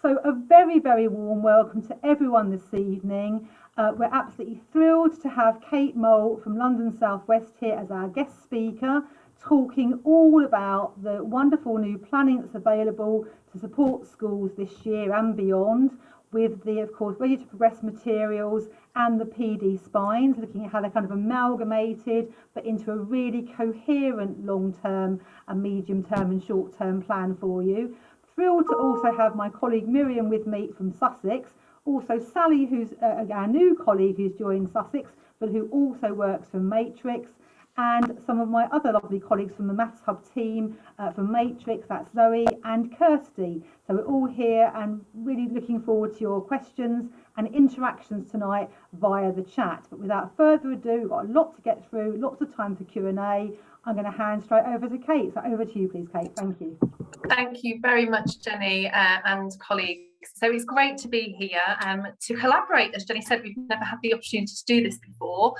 So a very, very warm welcome to everyone this evening. We're absolutely thrilled to have Kate Mole from London South West here as our guest speaker, talking all about the wonderful new planning that's available to support schools this year and beyond, with the, of course, Ready to Progress materials and the PD spines, looking at how they're kind of amalgamated, but into a really coherent long-term and medium-term and short-term plan for you. Thrilled to also have my colleague Miriam with me from Sussex, also Sally, who's our new colleague who's joined Sussex, but who also works for Matrix, and some of my other lovely colleagues from the Maths Hub team from Matrix, that's Zoe and Kirsty. So we're all here and really looking forward to your questions and interactions tonight via the chat. But without further ado, we've got a lot to get through, lots of time for Q&A. I'm going to hand straight over to Kate. So over to you, please, Kate. Thank you. Thank you very much, Jenny and colleagues. So it's great to be here to collaborate. As Jenny said, we've never had the opportunity to do this before.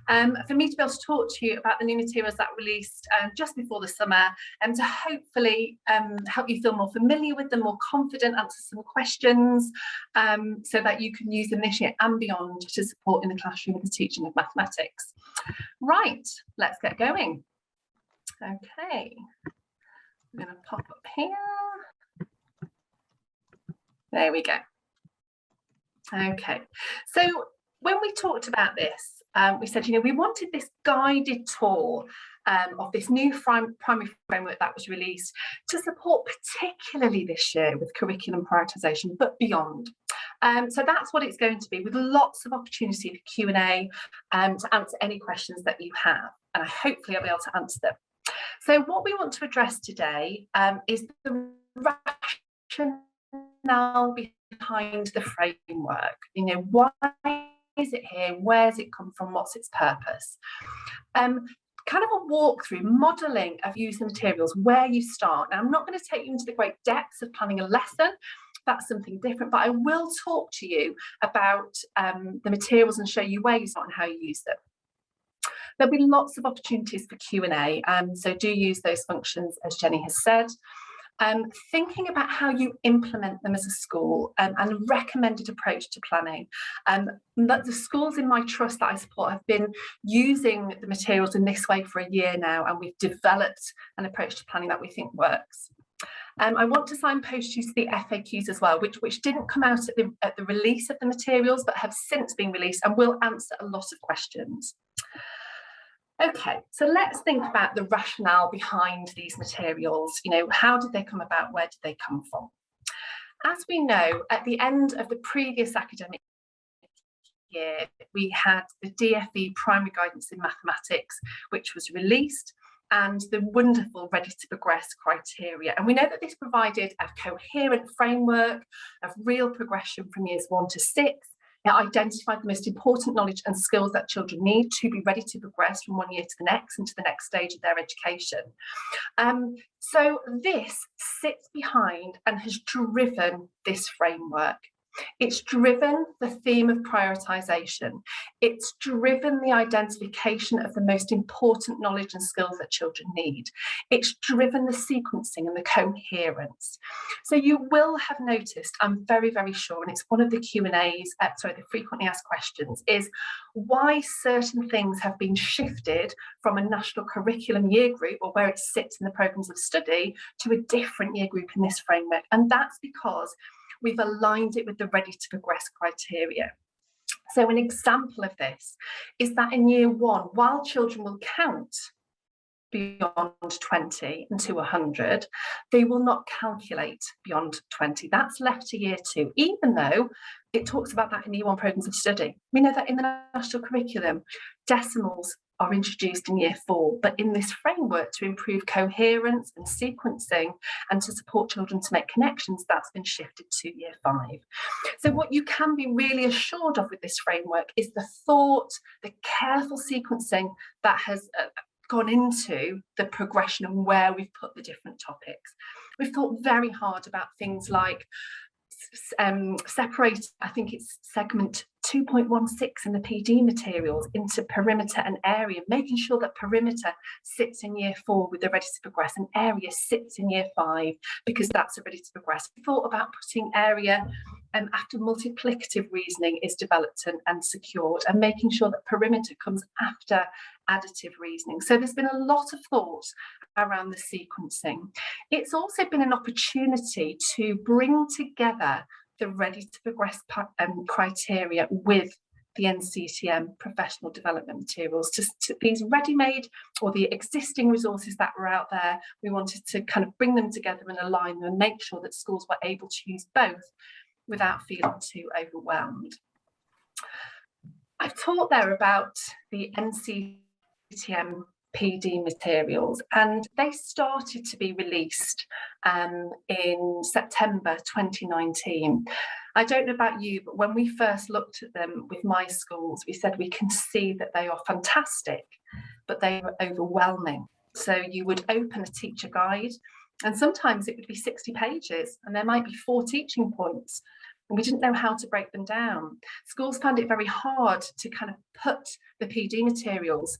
For me to be able to talk to you about the new materials that released just before the summer, and to hopefully help you feel more familiar with them, more confident, answer some questions, so that you can use them this year and beyond to support in the classroom with the teaching of mathematics. Right, let's get going. Okay, I'm going to pop up here. There we go. Okay, so when we talked about this, we said, you know, we wanted this guided tour of this new primary framework that was released to support particularly this year with curriculum prioritisation, but beyond. So that's what it's going to be, with lots of opportunity for Q&A to answer any questions that you have, and hopefully I'll be able to answer them. So what we want to address today is the rationale behind the framework. You know, why is it here? Where's it come from? What's its purpose? Kind of a walkthrough, modelling of using materials, where you start. Now, I'm not going to take you into the great depths of planning a lesson. That's something different, but I will talk to you about the materials and show you where you start and how you use them. There'll be lots of opportunities for Q&A, so do use those functions, as Jenny has said. Thinking about how you implement them as a school and a recommended approach to planning. But the schools in my trust that I support have been using the materials in this way for a year now, and we've developed an approach to planning that we think works. I want to signpost you to the FAQs as well, which didn't come out at the release of the materials, but have since been released and will answer a lot of questions. Okay, so let's think about the rationale behind these materials. You know, how did they come about? Where did they come from? As we know, at the end of the previous academic year, we had the DFE Primary Guidance in Mathematics, which was released, and the wonderful Ready to Progress criteria. And we know that this provided a coherent framework of real progression from years 1 to 6. It identified the most important knowledge and skills that children need to be ready to progress from one year to the next and to the next stage of their education. So this sits behind and has driven this framework. It's driven the theme of prioritisation. It's driven the identification of the most important knowledge and skills that children need. It's driven the sequencing and the coherence. So you will have noticed, I'm very, very sure, and it's one of the Q&As, the frequently asked questions, is why certain things have been shifted from a national curriculum year group, or where it sits in the programmes of study, to a different year group in this framework. And that's because we've aligned it with the Ready to Progress criteria. So an example of this is that in year 1, while children will count beyond 20 and to 100, they will not calculate beyond 20. That's left to year 2, even though it talks about that in year 1 programmes of study. We know that in the national curriculum, decimals are introduced in year 4, but in this framework to improve coherence and sequencing and to support children to make connections, that's been shifted to year 5. So what you can be really assured of with this framework is the thought, the careful sequencing that has gone into the progression and where we've put the different topics. We've thought very hard about things like separate, I think it's segment 2.16 in the PD materials into perimeter and area, making sure that perimeter sits in year 4 with the ready to progress and area sits in year 5 because that's a ready to progress. We thought about putting area after multiplicative reasoning is developed and secured, and making sure that perimeter comes after additive reasoning. So there's been a lot of thought around the sequencing. It's also been an opportunity to bring together the ready to progress criteria with the NCTM professional development materials, to these ready-made or the existing resources that were out there. We wanted to kind of bring them together and align them and make sure that schools were able to use both without feeling too overwhelmed. I've talked there about the NCTM PD materials, and they started to be released in September 2019. I don't know about you, but when we first looked at them with my schools, we said we can see that they are fantastic, but they were overwhelming. So you would open a teacher guide, and sometimes it would be 60 pages, and there might be 4 teaching points, and we didn't know how to break them down. Schools found it very hard to kind of put the PD materials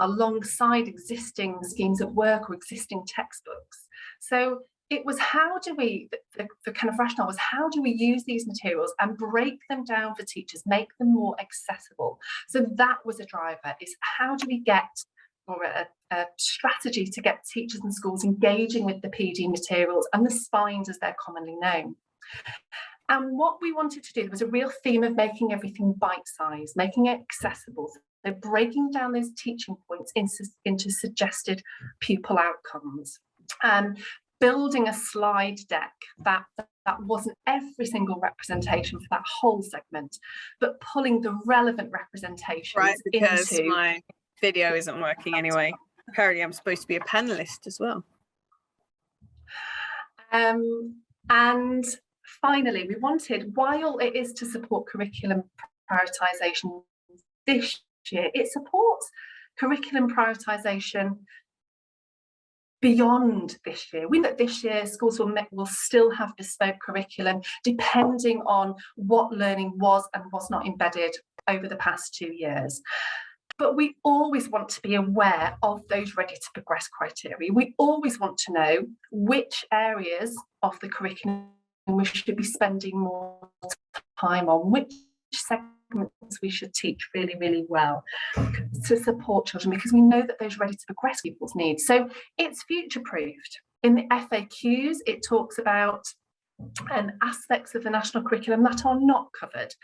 alongside existing schemes of work or existing textbooks. So it was, how do we, the kind of rationale was, how do we use these materials and break them down for teachers, make them more accessible? So that was a driver, is how do we get, or a strategy to get teachers and schools engaging with the PD materials and the spines as they're commonly known. And what we wanted to do was a real theme of making everything bite-sized, making it accessible. So breaking down those teaching points into suggested pupil outcomes. Building a slide deck that wasn't every single representation for that whole segment, but pulling the relevant representations right, because into... my video isn't working anyway. Apparently I'm supposed to be a panelist as well. And finally, we wanted, while it is to support curriculum prioritisation this year, it supports curriculum prioritisation beyond this year. We know that this year schools will still have bespoke curriculum depending on what learning was and was not embedded over the past 2 years. But we always want to be aware of those ready to progress criteria. We always want to know which areas of the curriculum we should be spending more time on, which segments we should teach really, really well to support children, because we know that those ready to progress people's needs. So it's future-proofed. In the FAQs, it talks about aspects of the national curriculum that are not covered.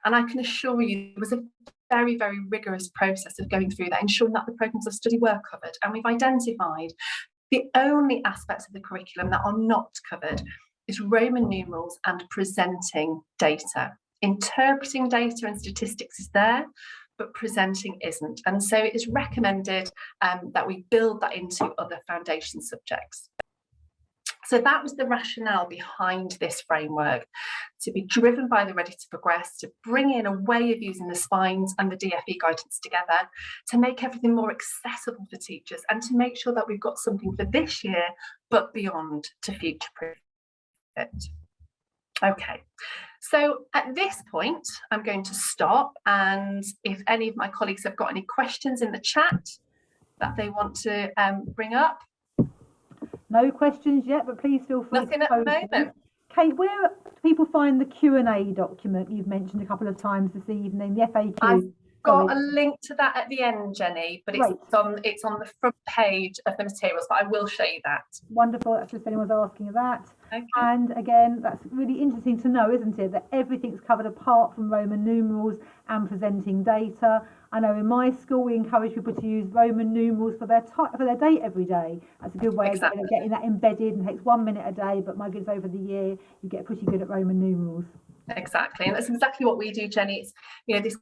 And I can assure you, there was a very, very rigorous process of going through that, ensuring that the programmes of study were covered. And we've identified the only aspects of the curriculum that are not covered is Roman numerals and presenting data. Interpreting data and statistics is there, but presenting isn't. And so it is recommended that we build that into other foundation subjects. So that was the rationale behind this framework, to be driven by the ready to progress, to bring in a way of using the spines and the DFE guidance together, to make everything more accessible for teachers, and to make sure that we've got something for this year, but beyond, to future-proof it. Okay, so at this point, I'm going to stop, and if any of my colleagues have got any questions in the chat that they want to bring up. No questions yet, but please feel free Nothing to at the post moment. them. Kate, where do people find the Q&A document you've mentioned a couple of times this evening, the FAQ? I've got a link to that at the end, Jenny, but it's on the front page of the materials, but I will show you that. Wonderful, that's just anyone's asking that. Okay. And again, that's really interesting to know, isn't it, that everything's covered apart from Roman numerals and presenting data. I know in my school we encourage people to use Roman numerals for their date every day. That's a good way of getting that embedded, and takes 1 minute a day, but my goodness, over the year you get pretty good at Roman numerals. Exactly, and that's exactly what we do, Jenny. It's, you know, this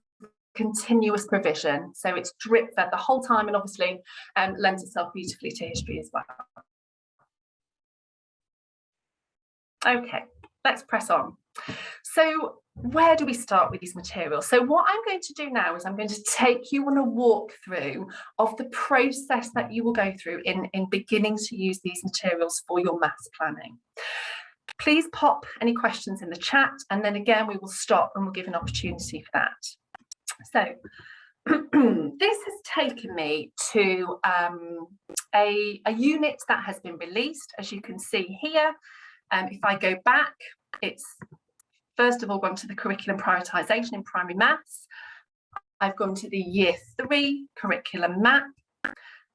continuous provision, so it's drip fed the whole time, and obviously lends itself beautifully to history as well. Okay, let's press on. So where do we start with these materials? So what I'm going to do now is I'm going to take you on a walkthrough of the process that you will go through in beginning to use these materials for your maths planning. Please pop any questions in the chat, and then again we will stop and we'll give an opportunity for that. So this has taken me to a unit that has been released, as you can see here. If I go back, it's first of all gone to the curriculum prioritisation in primary maths. I've gone to the year 3 curriculum map.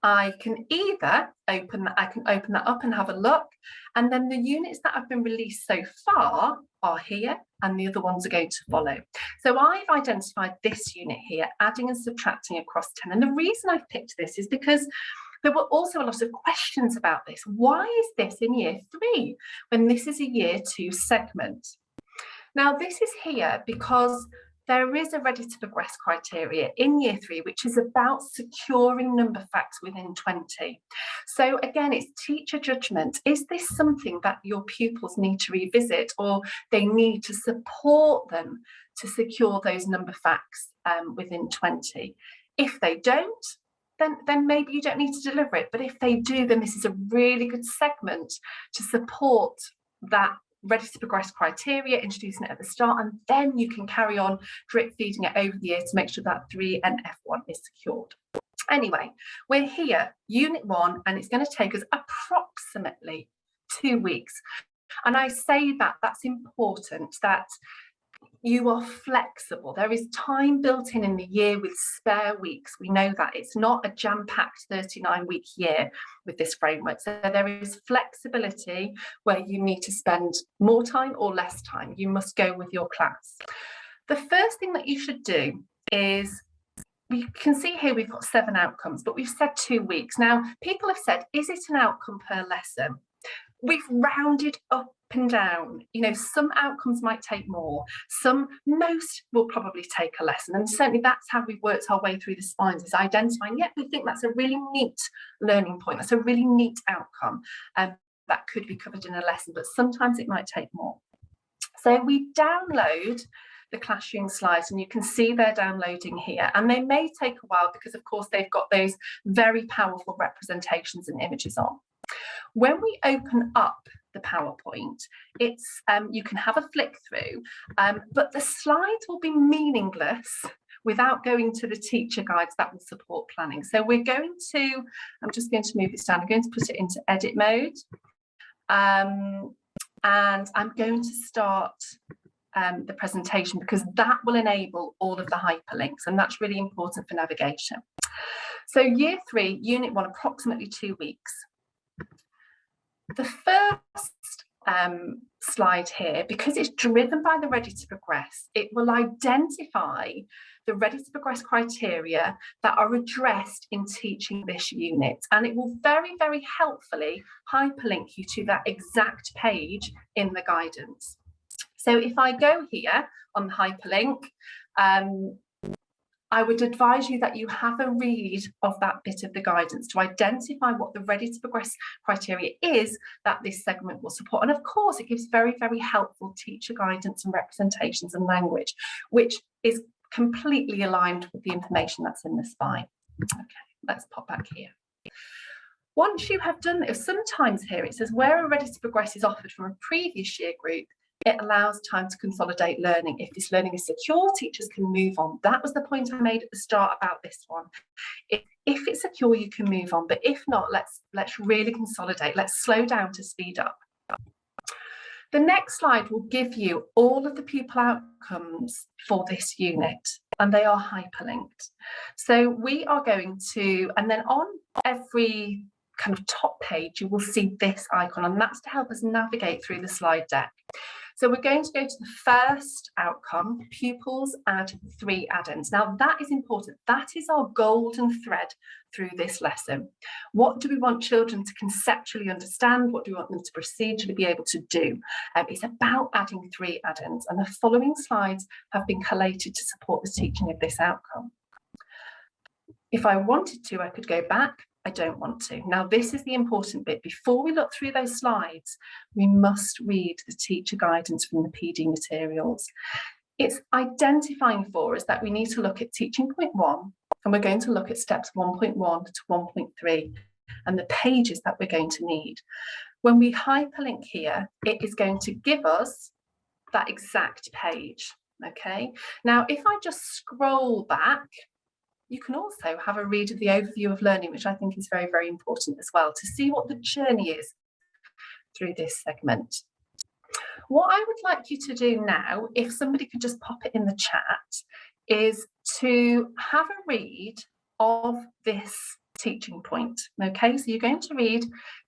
I can either open that up and have a look, and then the units that have been released so far are here, and the other ones are going to follow. So I've identified this unit here, adding and subtracting across 10. And the reason I've picked this is because there were also a lot of questions about this. Why is this in year 3 when this is a year 2 segment? Now, this is here because there is a ready to progress criteria in year 3, which is about securing number facts within 20. So again, it's teacher judgment. Is this something that your pupils need to revisit, or they need to support them to secure those number facts within 20? If they don't, then maybe you don't need to deliver it. But if they do, then this is a really good segment to support that ready to progress criteria, introducing it at the start, and then you can carry on drip feeding it over the year to make sure that 3 and F1 is secured. Anyway, we're here, unit 1, and it's going to take us approximately 2 weeks. And I say that that's important, that you are flexible. There is time built in the year with spare weeks. We know that it's not a jam-packed 39-week year with this framework. So there is flexibility where you need to spend more time or less time. You must go with your class. The first thing that you should do is, we can see here we've got 7 outcomes, but we've said 2 weeks. Now, people have said, is it an outcome per lesson? We've rounded up and down. You know, some outcomes might take more, most will probably take a lesson, and certainly that's how we've worked our way through the spines, is identifying, yeah, we think that's a really neat learning point, that's a really neat outcome that could be covered in a lesson, but sometimes it might take more. So we download the classroom slides, and you can see they're downloading here, and they may take a while because of course they've got those very powerful representations and images on. When we open up the PowerPoint, it's you can have a flick through, but the slides will be meaningless without going to the teacher guides that will support planning. So we're going to, I'm just going to move this down, I'm going to put it into edit mode, and I'm going to start the presentation, because that will enable all of the hyperlinks, and that's really important for navigation. So year 3, unit 1, approximately 2 weeks. The first slide here, because it's driven by the ready to progress, it will identify the ready to progress criteria that are addressed in teaching this unit, and it will very, very helpfully hyperlink you to that exact page in the guidance. So if I go here on the hyperlink, I would advise you that you have a read of that bit of the guidance to identify what the ready to progress criteria is that this segment will support. And of course, it gives very, very helpful teacher guidance and representations and language, which is completely aligned with the information that's in the spine. Okay, let's pop back here. Once you have done this, sometimes here it says where a ready to progress is offered from a previous year group, it allows time to consolidate learning. If this learning is secure, teachers can move on. That was the point I made at the start about this one. If it's secure, you can move on, but if not, let's really consolidate. Let's slow down to speed up. The next slide will give you all of the pupil outcomes for this unit, and they are hyperlinked. So we are going to, and then on every kind of top page, you will see this icon, and that's to help us navigate through the slide deck. So we're going to go to the first outcome, pupils add 3 add-ins. Now that is important. That is our golden thread through this lesson. What do we want children to conceptually understand? What do we want them to procedurally be able to do? It's about adding 3 add-ins, and the following slides have been collated to support the teaching of this outcome. If I wanted to, I could go back. I don't want to. Now, this is the important bit. Before we look through those slides, we must read the teacher guidance from the PD materials. It's identifying for us that we need to look at teaching point 1, and we're going to look at steps 1.1 to 1.3 and the pages that we're going to need. When we hyperlink here, it is going to give us that exact page. Okay, now if I just scroll back, you can also have a read of the overview of learning, which I think is very, very important as well, to see what the journey is through this segment. What I would like you to do now, if somebody could just pop it in the chat, is to have a read of this teaching point. Okay, so you're going to read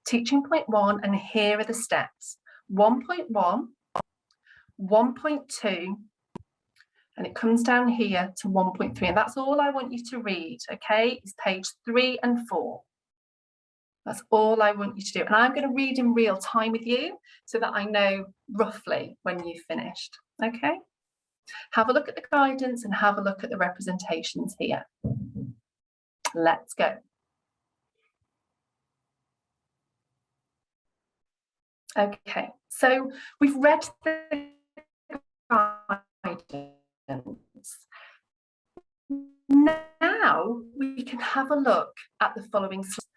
teaching point 1, and here are the steps. 1.1, 1.2, and it comes down here to 1.3, and that's all I want you to read, okay? It's page 3 and 4. That's all I want you to do. And I'm going to read in real time with you so that I know roughly when you've finished, okay? Have a look at the guidance and have a look at the representations here. Let's go. Okay, so we've read the guidance. Now we can have a look at the following slides,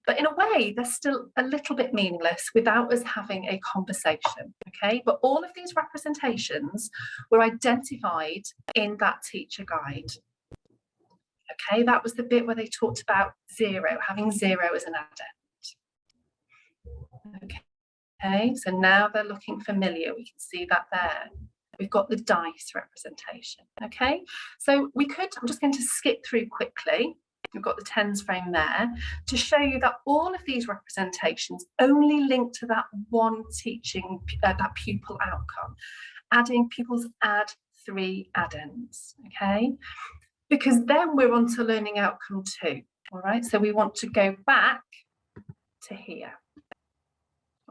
but in a way they're still a little bit meaningless without us having a conversation, okay? But all of these representations were identified in that teacher guide. Okay, that was the bit where they talked about 0, having 0 as an addend. Okay, so now they're looking familiar. We can see that there. We've got the dice representation. Okay, so we could, I'm just going to skip through quickly. We've got the tens frame there to show you that all of these representations only link to that one teaching, that pupil outcome. Adding pupils add 3 addends. Okay, because then we're on to learning outcome 2. All right, so we want to go back to here.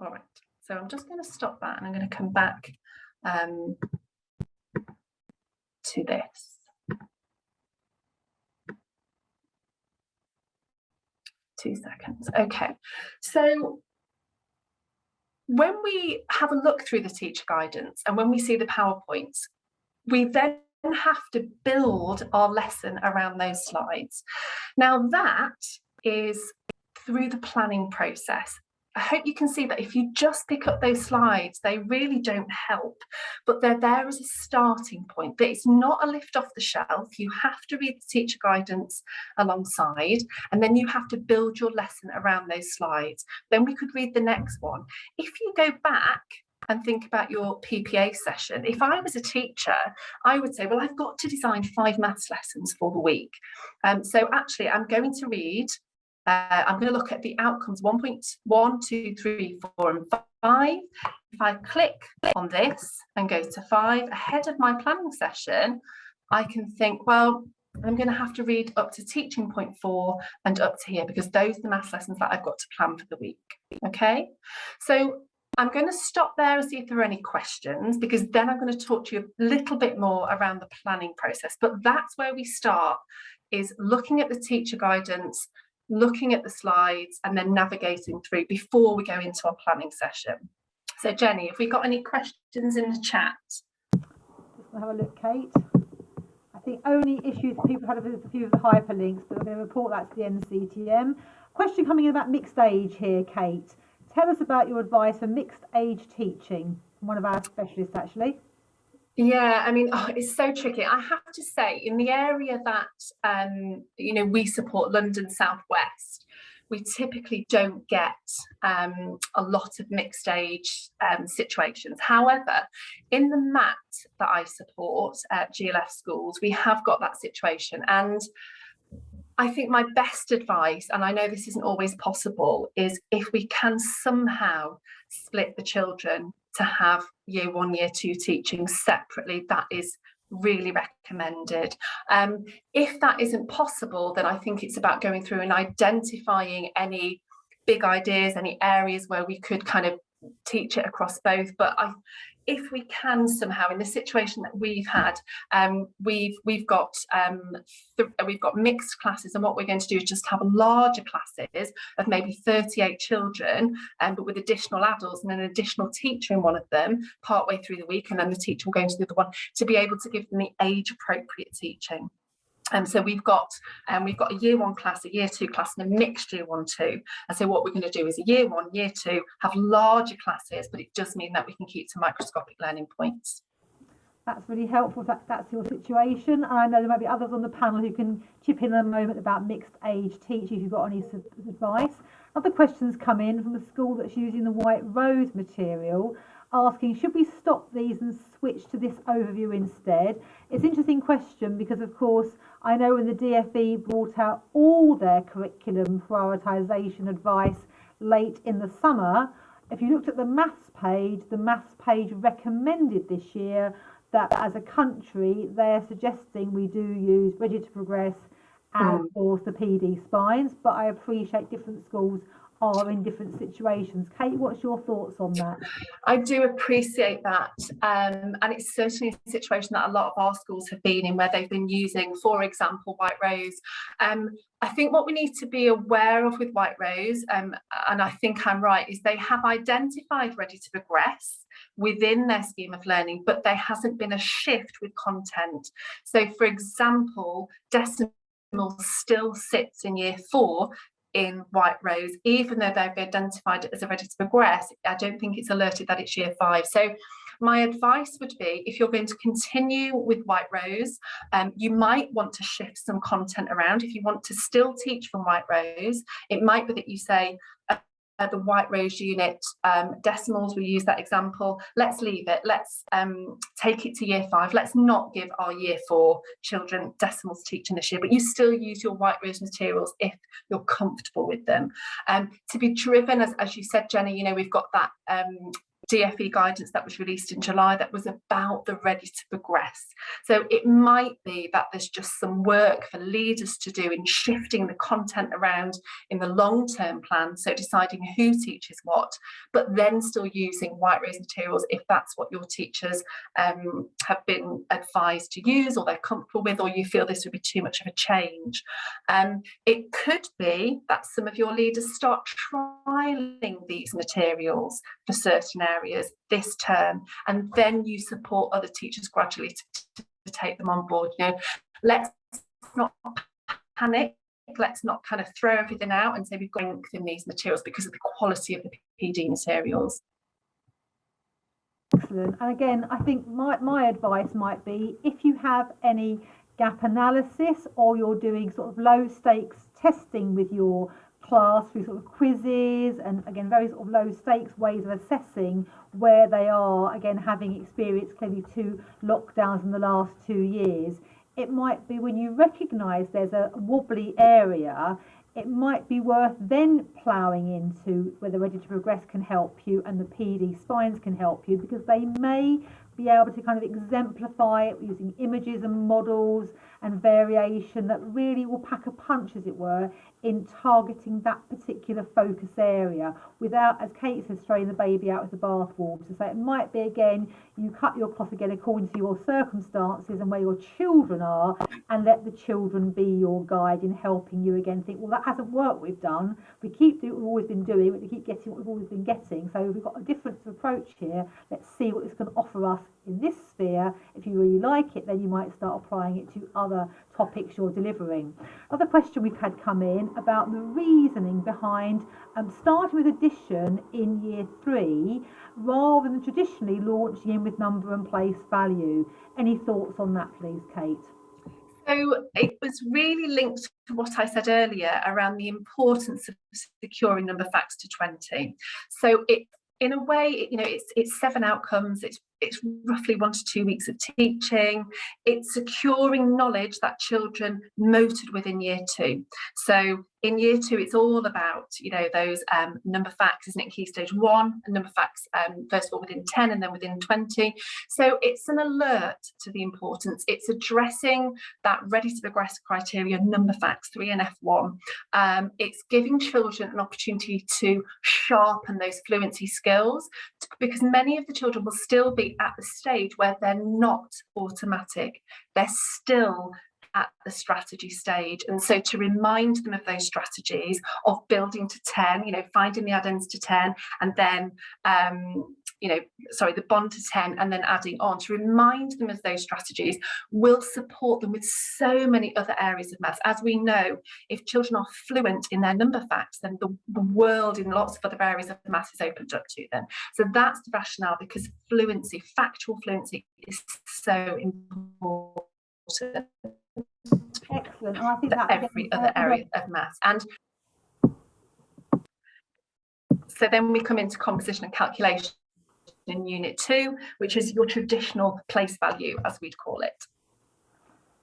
All right, so I'm just going to stop that and I'm going to come back to this. 2 seconds. Okay, so when we have a look through the teacher guidance and when we see the PowerPoints, we then have to build our lesson around those slides. Now that is through the planning process. I hope you can see that if you just pick up those slides, they really don't help, but they're there as a starting point. That it's not a lift off the shelf. You have to read the teacher guidance alongside, and then you have to build your lesson around those slides. Then we could read the next one. If you go back and think about your PPA session, if I was a teacher, I would say, well, I've got to design 5 maths lessons for the week. So actually, I'm going to read I'm going to look at the outcomes 1.1, 2, 3, 4, and 5. If I click on this and go to 5 ahead of my planning session, I can think, well, I'm going to have to read up to teaching point 4 and up to here because those are the maths lessons that I've got to plan for the week. Okay, so I'm going to stop there and see if there are any questions, because then I'm going to talk to you a little bit more around the planning process. But that's where we start, is looking at the teacher guidance, looking at the slides, and then navigating through before we go into our planning session. So Jenny, have we got any questions in the chat? Just have a look, Kate. I think only issues people had with a few of the hyperlinks, but we're going to report that to the NCTM. Question coming in about mixed age here, Kate. Tell us about your advice for mixed age teaching. One of our specialists, actually. Yeah, I mein, it's so tricky. I have to say, in the area that we support, London South West, we typically don't get a lot of mixed age situations. However, in the MAT that I support at GLF schools, we have got that situation. And I think my best advice, and I know this isn't always possible, is if we can somehow split the children to have year 1, year 2 teaching separately, that is really recommended. If that isn't possible, then I think it's about going through and identifying any big ideas, any areas where we could kind of teach it across both. But if we can somehow, in the situation that we've had, we've got mixed classes, and what we're going to do is just have larger classes of maybe 38 children, but with additional adults and an additional teacher in one of them partway through the week, and then the teacher will go into the other one to be able to give them the age appropriate teaching. So we've got a year 1 class, a year 2 class, and a mixed year 1-2. And so what we're going to do is a year 1, year 2 have larger classes, but it does mean that we can keep to microscopic learning points. That's really helpful. That's your situation. And I know there might be others on the panel who can chip in a moment about mixed age teaching if you've got any advice. Other questions come in from a school that's using the White Rose material, asking, should we stop these and switch to this overview instead? It's an interesting question because, of course, I know when the DfE brought out all their curriculum prioritisation advice late in the summer, if you looked at the maths page recommended this year that as a country they're suggesting we do use Ready to Progress and of course the PD spines, but I appreciate different schools are in different situations. Kate, what's your thoughts on that? I do appreciate that, and it's certainly a situation that a lot of our schools have been in where they've been using, for example, White Rose. I think what we need to be aware of with White Rose, and I think I'm right, is they have identified Ready to Progress within their scheme of learning, but there hasn't been a shift with content. So, for example, decimal still sits in year 4 in White Rose, even though they've identified it as a Ready to Progress. I don't think it's alerted that it's year 5. So my advice would be, if you're going to continue with White Rose, you might want to shift some content around. If you want to still teach from White Rose, it might be that you say, the White Rose unit, decimals, we use that example, let's leave it, let's take it to year 5, let's not give our year 4 children decimals teaching this year, but you still use your White Rose materials if you're comfortable with them. To be driven, as you said, Jenny, we've got that DfE guidance that was released in July that was about the Ready to Progress. So it might be that there's just some work for leaders to do in shifting the content around in the long-term plan, so deciding who teaches what, but then still using White Rose materials if that's what your teachers have been advised to use or they're comfortable with, or you feel this would be too much of a change. It could be that some of your leaders start trialling these materials for certain areas this term, and then you support other teachers gradually to take them on board. Let's not panic, let's not kind of throw everything out and say we've got strength in these materials because of the quality of the PD materials. Excellent. And again, I think my advice might be, if you have any gap analysis or you're doing sort of low stakes testing with your class through sort of quizzes and again very sort of low stakes ways of assessing where they are, again having experienced clearly 2 lockdowns in the last 2 years, it might be when you recognise there's a wobbly area, it might be worth then ploughing into whether Ready to Progress can help you and the PD spines can help you, because they may be able to kind of exemplify it using images and models and variation that really will pack a punch, as it were, in targeting that particular focus area without, as Kate says, throwing the baby out with the bathwater. So it might be, again, you cut your cloth again according to your circumstances and where your children are, and let the children be your guide in helping you again think, well, that hasn't worked, we've done. We keep doing what we've always been doing, but we keep getting what we've always been getting. So we've got a different approach here. Let's see what this can offer us in this sphere. If you really like it, then you might start applying it to other topics you're delivering. Another question we've had come in about the reasoning behind starting with addition in year 3 rather than traditionally launching in with number and place value. Any thoughts on that, please, Kate? So it was really linked to what I said earlier around the importance of securing number facts to 20. So it, in a way, it's 7 outcomes. It's roughly 1 to 2 weeks of teaching. It's securing knowledge that children motored within year 2. So in year 2, it's all about, those number facts, isn't it? Key stage 1, and number facts, first of all, within 10 and then within 20. So it's an alert to the importance. It's addressing that Ready to Progress criteria, number facts 3 and F1. It's giving children an opportunity to sharpen those fluency skills, because many of the children will still be at the stage where they're not automatic. They're still at the strategy stage, and so to remind them of those strategies of building to 10, finding the add-ins to 10, and then the bond to 10 and then adding on to remind them of those strategies will support them with so many other areas of maths. As we know, if children are fluent in their number facts, then the world in lots of other areas of maths is opened up to them. So that's the rationale, because fluency, factual fluency, is so important. Excellent. And I think that every other area of maths. And so then we come into composition and calculation in Unit 2, which is your traditional place value, as we'd call it.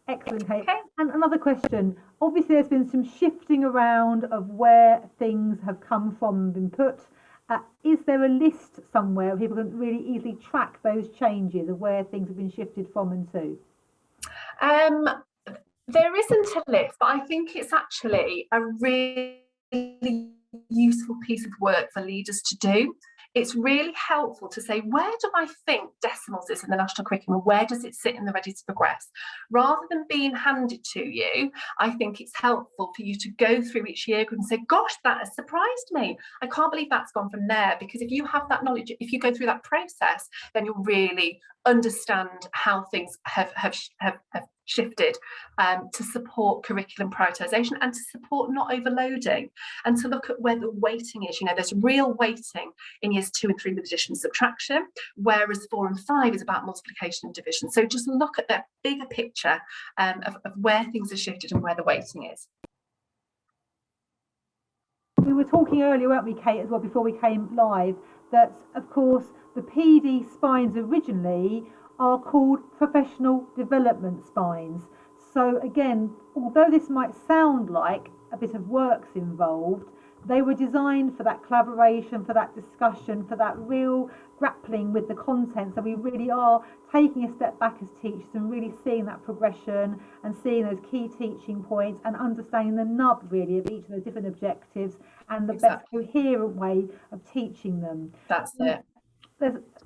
Excellent, Kate. Okay. And another question. Obviously, there's been some shifting around of where things have come from and been put. Is there a list somewhere where people can really easily track those changes of where things have been shifted from and to? There isn't a list, but I think it's actually a really useful piece of work for leaders to do. It's really helpful to say, where do I think decimals is in the national curriculum? Where does it sit in the Ready to Progress? Rather than being handed to you, I think it's helpful for you to go through each year group and say, gosh, that has surprised me. I can't believe that's gone from there. Because if you have that knowledge, if you go through that process, then you'll really understand how things have shifted to support curriculum prioritisation and to support not overloading, and to look at where the weighting is. There's real weighting in years 2 and 3 with addition and subtraction, whereas 4 and 5 is about multiplication and division. So just look at that bigger picture of where things are shifted and where the weighting is. We were talking earlier, weren't we, Kate, as well, before we came live, that of course the PD spines originally are called professional development spines. So again, although this might sound like a bit of work's involved, they were designed for that collaboration, for that discussion, for that real grappling with the content. So we really are taking a step back as teachers and really seeing that progression and seeing those key teaching points and understanding the nub really of each of the different objectives and the best coherent way of teaching them. That's it.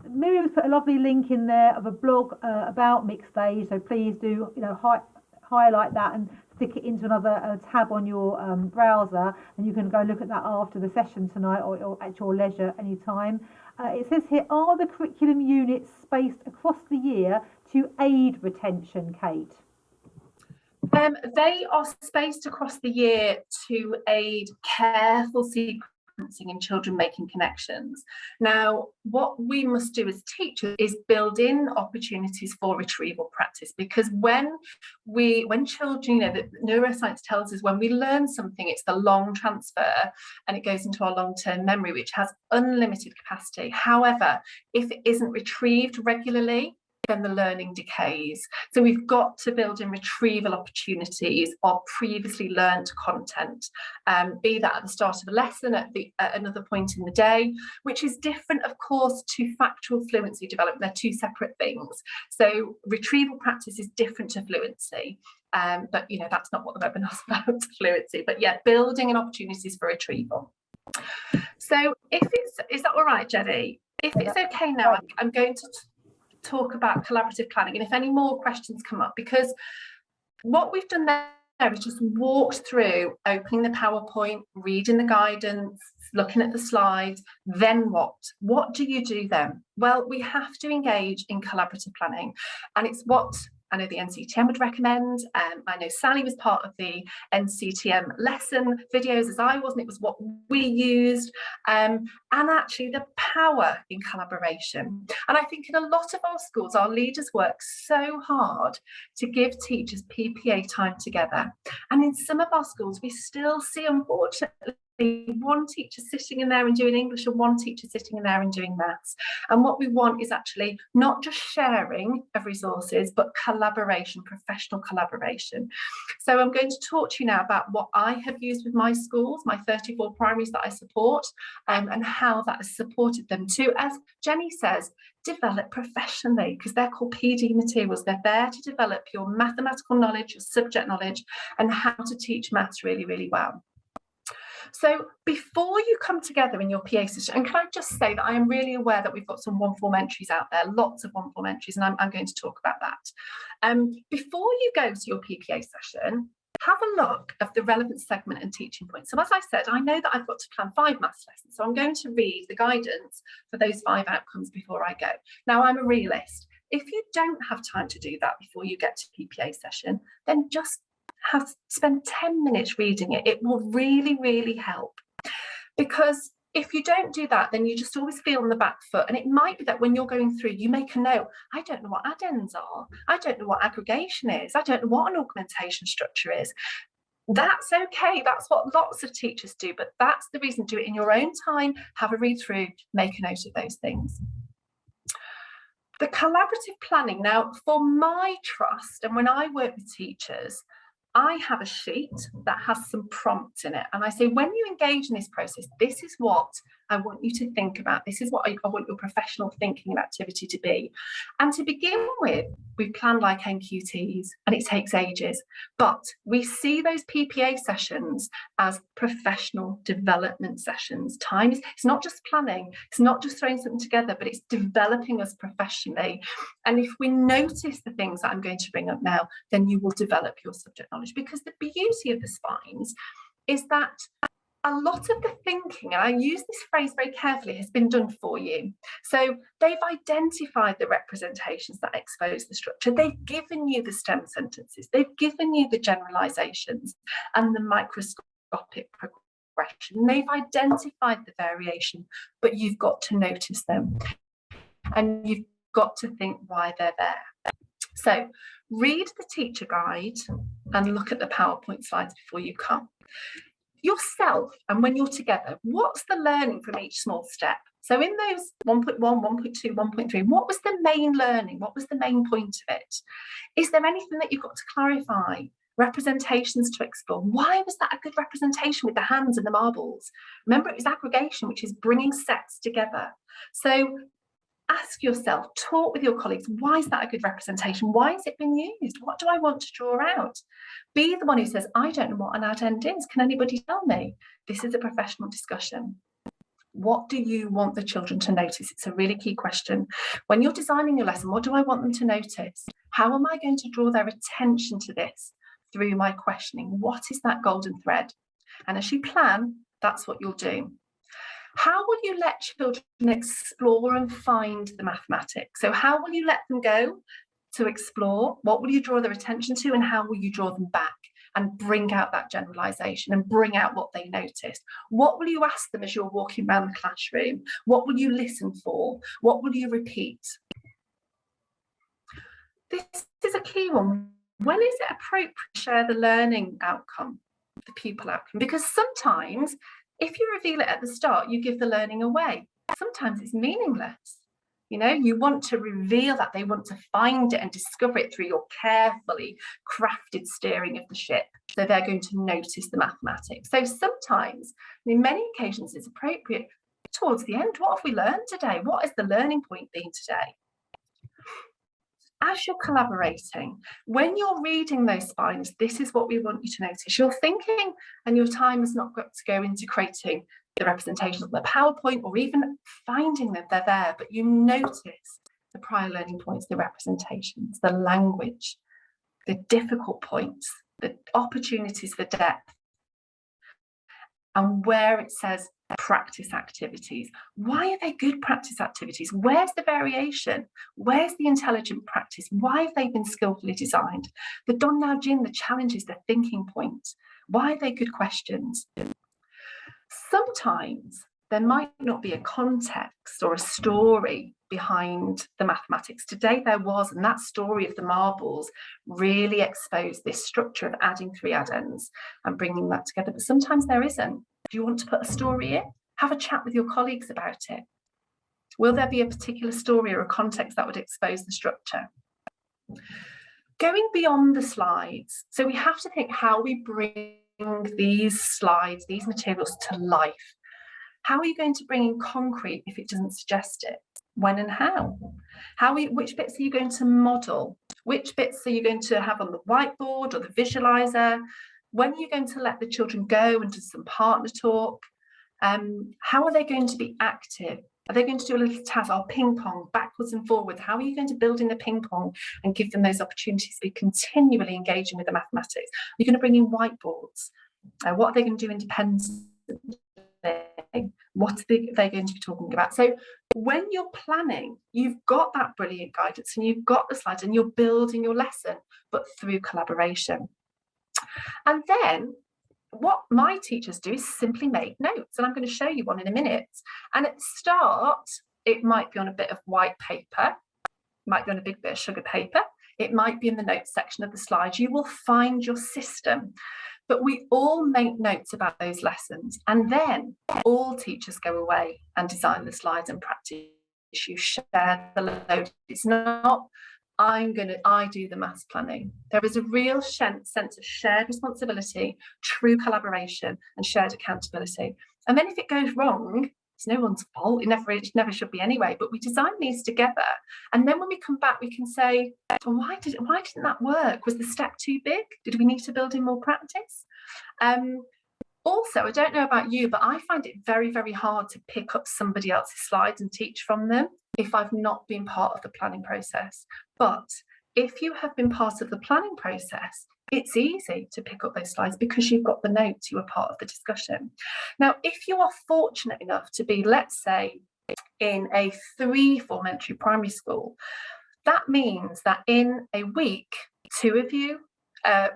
Miriam's put a lovely link in there of a blog about mixed age, so please do highlight that and stick it into another tab on your browser, and you can go look at that after the session tonight or at your leisure anytime. It says here, are the curriculum units spaced across the year to aid retention, Kate? They are spaced across the year to aid careful sequencing in children making connections. Now, what we must do as teachers is build in opportunities for retrieval practice, because when children, the neuroscience tells us when we learn something, it's the long transfer and it goes into our long-term memory, which has unlimited capacity. However, if it isn't retrieved regularly, then the learning decays. So we've got to build in retrieval opportunities of previously learned content, be that at the start of a lesson, at another point in the day, which is different, of course, to factual fluency development. They're two separate things. So retrieval practice is different to fluency. But that's not what the webinar's about, fluency. But yeah, building in opportunities for retrieval. So is that all right, Jenny? If it's okay now, I'm going to talk about collaborative planning, and if any more questions come up, because what we've done there is just walked through opening the PowerPoint, reading the guidance, looking at the slides. Then what do you do then? Well, we have to engage in collaborative planning, and it's what I know the NCTM would recommend. I know Sally was part of the NCTM lesson videos, as I was, and it was what we used. And actually the power in collaboration. And I think in a lot of our schools, our leaders work so hard to give teachers PPA time together. And in some of our schools, we still see, unfortunately, one teacher sitting in there and doing English and one teacher sitting in there and doing maths. And what we want is actually not just sharing of resources, but collaboration, professional collaboration. So I'm going to talk to you now about what I have used with my schools, my 34 primaries that I support, and how that has supported them to, as Jenny says, develop professionally, because they're called PD materials. They're there to develop your mathematical knowledge, your subject knowledge, and how to teach maths really, really well. So before you come together in your PA session, and can I just say that I am really aware that we've got some one-form entries out there, lots of one-form entries, and I'm going to talk about that. Before you go to your PPA session, have a look at the relevant segment and teaching points. So as I said, I know that I've got to plan 5 maths lessons. So I'm going to read the guidance for those 5 outcomes before I go. Now, I'm a realist. If you don't have time to do that before you get to PPA session, then just spend 10 minutes reading it. It will really, really help. Because if you don't do that, then you just always feel on the back foot. And it might be that when you're going through, you make a note, I don't know what addends are. I don't know what aggregation is. I don't know what an augmentation structure is. That's okay. That's what lots of teachers do. But that's the reason. Do it in your own time. Have a read through. Make a note of those things. The collaborative planning. Now, for my trust, and when I work with teachers, I have a sheet that has some prompts in it. And I say, when you engage in this process, this is what I want you to think about. This is what I want your professional thinking and activity to be. And to begin with, we plan like NQTs, and it takes ages. But we see those PPA sessions as professional development sessions. It's not just planning, it's not just throwing something together, but it's developing us professionally. And if we notice the things that I'm going to bring up now, then you will develop your subject knowledge. Because the beauty of the spines is that a lot of the thinking, and I use this phrase very carefully, has been done for you. So they've identified the representations that expose the structure. They've given you the stem sentences. They've given you the generalizations and the microscopic progression. They've identified the variation, but you've got to notice them. And you've got to think why they're there. So read the teacher guide and look at the PowerPoint slides before you come. Yourself, and when you're together, what's the learning from each small step? So in those 1.1, 1.2, 1.3, what was the main learning? What was the main point of it? Is there anything that you've got to clarify? Representations to explore. Why was that a good representation with the hands and the marbles? Remember, it was aggregation, which is bringing sets together. So ask yourself, talk with your colleagues, why is that a good representation? Why has it been used? What do I want to draw out? Be the one who says, I don't know what an addend is. Can anybody tell me? This is a professional discussion. What do you want the children to notice? It's a really key question. When you're designing your lesson, what do I want them to notice? How am I going to draw their attention to this through my questioning? What is that golden thread? And as you plan, that's what you'll do. How will you let children explore and find the mathematics? So how will you let them go to explore? What will you draw their attention to, and how will you draw them back and bring out that generalization and bring out what they noticed? What will you ask them as you're walking around the classroom? What will you listen for? What will you repeat? This is a key one. When is it appropriate to share the learning outcome, the pupil outcome? Because sometimes if you reveal it at the start, you give the learning away. Sometimes it's meaningless. You know, you want to reveal that. They want to find it and discover it through your carefully crafted steering of the ship. So they're going to notice the mathematics. So sometimes, in many occasions, it's appropriate towards the end. What have we learned today? What has the learning point been today? As you're collaborating, when you're reading those spines, this is what we want you to notice. You're thinking, and your time has not got to go into creating the representations on the PowerPoint or even finding them, they're there, but you notice the prior learning points, the representations, the language, the difficult points, the opportunities for depth, and where it says practice activities. Why are they good practice activities? Where's the variation? Where's the intelligent practice? Why have they been skillfully designed? The Don Now Jin, the challenges, the thinking points. Why are they good questions? Sometimes there might not be a context or a story behind the mathematics. Today there was, and that story of the marbles really exposed this structure of adding 3 addends and bringing that together. But sometimes there isn't. Do you want to put a story in? Have a chat with your colleagues about it. Will there be a particular story or a context that would expose the structure? Going beyond the slides, so we have to think how we bring these slides, these materials to life. How are you going to bring in concrete if it doesn't suggest it? When and how? Which bits are you going to model? Which bits are you going to have on the whiteboard or the visualizer? When are you going to let the children go and do some partner talk? How are they going to be active? Are they going to do a little task or ping pong backwards and forwards? How are you going to build in the ping pong and give them those opportunities to be continually engaging with the mathematics? Are you going to bring in whiteboards? What are they going to do independently? What are they going to be talking about? So when you're planning, you've got that brilliant guidance and you've got the slides and you're building your lesson, but through collaboration. And then what my teachers do is simply make notes, and I'm going to show you one in a minute. And at the start, it might be on a bit of white paper, might be on a big bit of sugar paper, it might be in the notes section of the slides. You will find your system. But we all make notes about those lessons, and then all teachers go away and design the slides and practice. You share the load. It's not, I do the maths planning. There is a real sense of shared responsibility, true collaboration, and shared accountability. And then if it goes wrong, it's no one's fault. It never should be anyway. But we design these together, and then when we come back, we can say, well, why didn't that work? Was the step too big? Did we need to build in more practice? Also, I don't know about you, but I find it very, very hard to pick up somebody else's slides and teach from them if I've not been part of the planning process. But if you have been part of the planning process, it's easy to pick up those slides because you've got the notes, you were part of the discussion. Now, if you are fortunate enough to be, let's say, in a 3 form-entry primary school, that means that in a week, 2 of you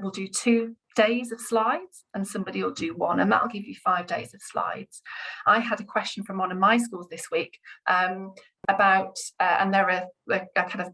will do 2 days of slides and somebody will do 1, and that'll give you 5 days of slides. I had a question from one of my schools this week about, and they're a kind of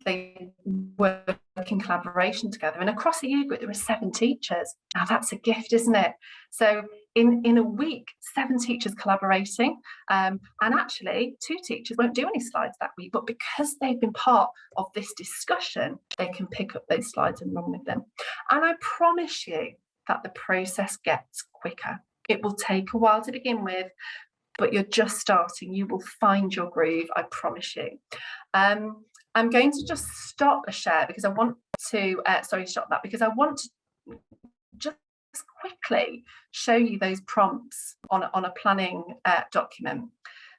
they work in collaboration together, and across the year group there were 7 teachers. Now that's a gift, isn't it? So in a week, 7 teachers collaborating, and actually 2 teachers won't do any slides that week, but because they've been part of this discussion, they can pick up those slides and run with them. And I promise you that the process gets quicker. It will take a while to begin with, but you're just starting. You will find your groove, I promise you. I'm going to just stop the share because I want to, because I want to just quickly show you those prompts on a planning document.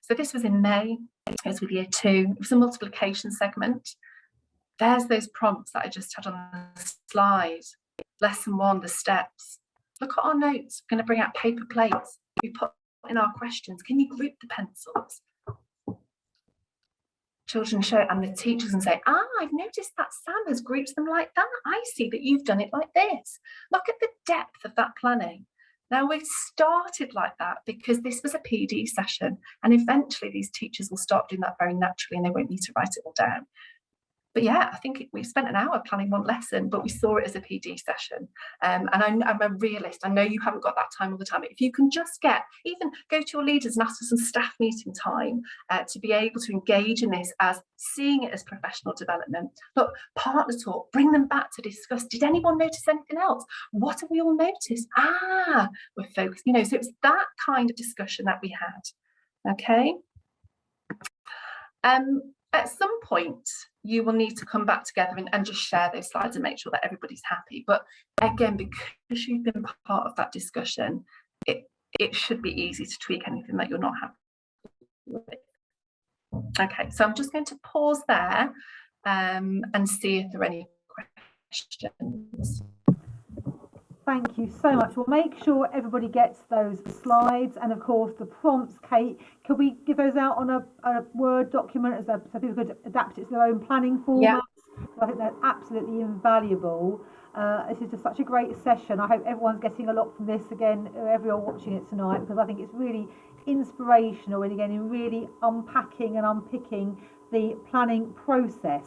So this was in May, it was with year 2, it was a multiplication segment. There's those prompts that I just had on the slide. Lesson 1, the steps. Look at our notes. We're going to bring out paper plates. We put in our questions. Can you group the pencils? Children show, and the teachers can say, I've noticed that Sam has grouped them like that. I see that you've done it like this. Look at the depth of that planning. Now, we started like that because this was a PD session, and eventually these teachers will start doing that very naturally and they won't need to write it all down. But yeah, I think we spent an hour planning 1 lesson, but we saw it as a PD session. And I'm a realist. I know you haven't got that time all the time. If you can just even go to your leaders and ask for some staff meeting time to be able to engage in this as seeing it as professional development. Look, partner talk, bring them back to discuss. Did anyone notice anything else? What have we all noticed? We're focused, so it's that kind of discussion that we had. Okay. At some point, you will need to come back together and just share those slides and make sure that everybody's happy. But again, because you've been part of that discussion, it should be easy to tweak anything that you're not happy with. Okay, so I'm just going to pause there and see if there are any questions. Thank you so much. We'll make sure everybody gets those slides, and of course the prompts. Kate, could we give those out on a Word document so people could adapt it to their own planning formats? Yeah. I think they're absolutely invaluable. This is just such a great session. I hope everyone's getting a lot from this, again, whoever you're watching it tonight, because I think it's really inspirational and again in really unpacking and unpicking the planning process.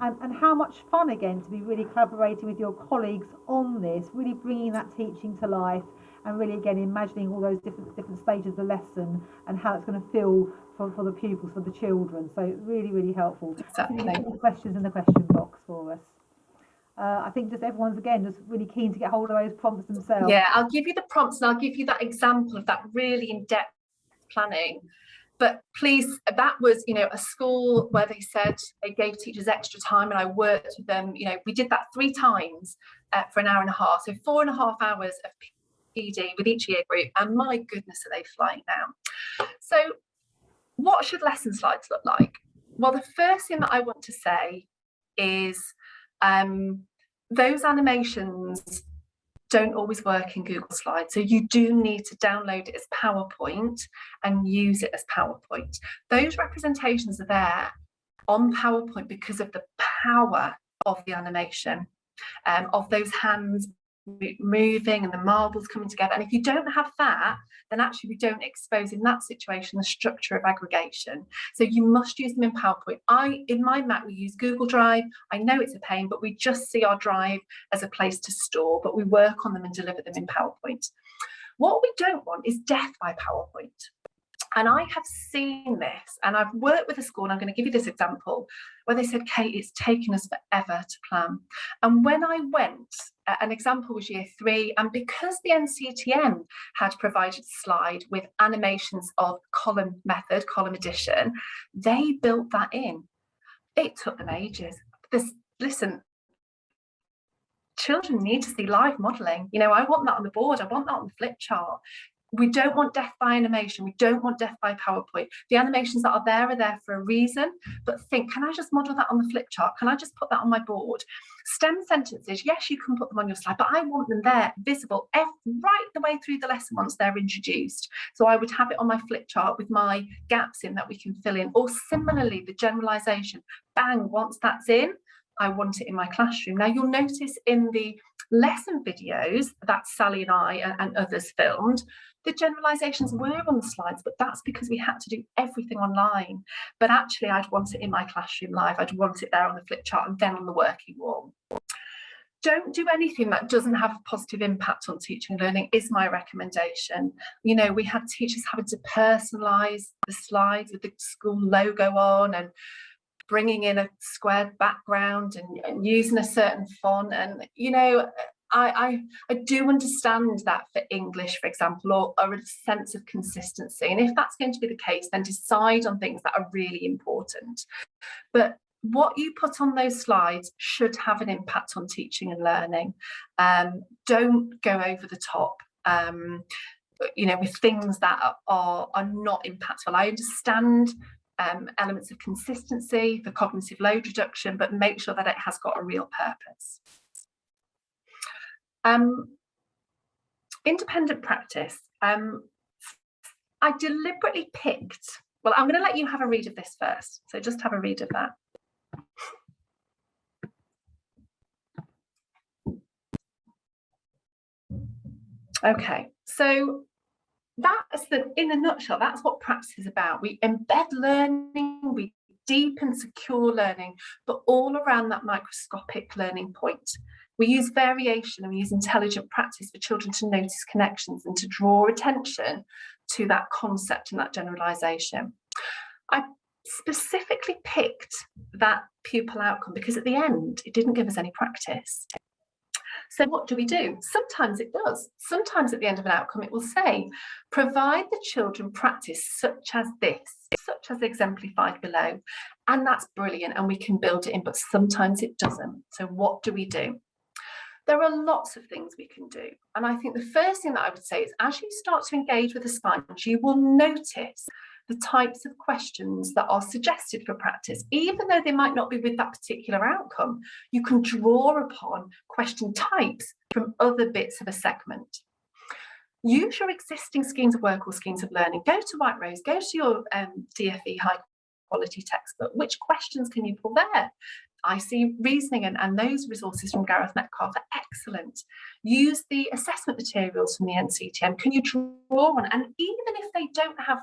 And how much fun, again, to be really collaborating with your colleagues on this, really bringing that teaching to life and really, again, imagining all those different stages of the lesson and how it's going to feel for the pupils, for the children. So really, really helpful. Exactly. Questions in the question box for us. I think just everyone's, again, just really keen to get hold of those prompts themselves. Yeah, I'll give you the prompts and I'll give you that example of that really in-depth planning. But please, that was, a school where they said they gave teachers extra time, and I worked with them. We did that 3 times for an hour and a half, so 4.5 hours of PD with each year group. And my goodness, are they flying now? So What should lesson slides look like? Well, the first thing that I want to say is those animations don't always work in Google Slides. So you do need to download it as PowerPoint and use it as PowerPoint. Those representations are there on PowerPoint because of the power of the animation, of those hands moving and the marbles coming together. And if you don't have that, then actually we don't expose in that situation the structure of aggregation. So you must use them in PowerPoint. In my Mac, we use Google Drive. I know it's a pain, but we just see our drive as a place to store, but we work on them and deliver them in PowerPoint. What we don't want is death by PowerPoint. And I have seen this, and I've worked with a school, and I'm going to give you this example, where they said, Kate, it's taken us forever to plan. And when I went, an example was year 3, and because the NCTM had provided a slide with animations of column method, column addition, they built that in. It took them ages. Listen, children need to see live modelling. You know, I want that on the board. I want that on the flip chart. We don't want death by animation. We don't want death by PowerPoint. The animations that are there for a reason, but think, can I just model that on the flip chart? Can I just put that on my board? STEM sentences, yes, you can put them on your slide, but I want them there, visible, right the way through the lesson once they're introduced. So I would have it on my flip chart with my gaps in that we can fill in. Or similarly, the generalisation, bang, once that's in, I want it in my classroom. Now, you'll notice in the lesson videos that Sally and I and others filmed, the generalisations were on the slides, but that's because we had to do everything online. But actually, I'd want it in my classroom live. I'd want it there on the flip chart and then on the working wall. Don't do anything that doesn't have a positive impact on teaching and learning is my recommendation. You know, we had teachers having to personalise the slides with the school logo on and bringing in a squared background and using a certain font. And, you know, I do understand that for English, for example, or a sense of consistency. And if that's going to be the case, then decide on things that are really important. But what you put on those slides should have an impact on teaching and learning. Don't go over the top. You know, with things that are not impactful. I understand elements of consistency for cognitive load reduction, but make sure that it has got a real purpose. Independent practice. I deliberately picked, well, I'm going to let you have a read of this first. So just have a read of that. Okay, so that's in a nutshell, that's what practice is about. We embed learning, we deepen secure learning, but all around that microscopic learning point. We use variation and we use intelligent practice for children to notice connections and to draw attention to that concept and that generalisation. I specifically picked that pupil outcome because at the end, it didn't give us any practice. So what do we do? Sometimes it does. Sometimes at the end of an outcome, it will say, provide the children practice such as this, such as exemplified below. And that's brilliant and we can build it in, but sometimes it doesn't. So what do we do? There are lots of things we can do. And I think the first thing that I would say is as you start to engage with a sponge, you will notice the types of questions that are suggested for practice, even though they might not be with that particular outcome. You can draw upon question types from other bits of a segment. Use your existing schemes of work or schemes of learning. Go to White Rose, go to your DFE high quality textbook. Which questions can you pull there? I see reasoning and those resources from Gareth Metcalf are excellent. Use the assessment materials from the NCTM. Can you draw on? And even if they don't have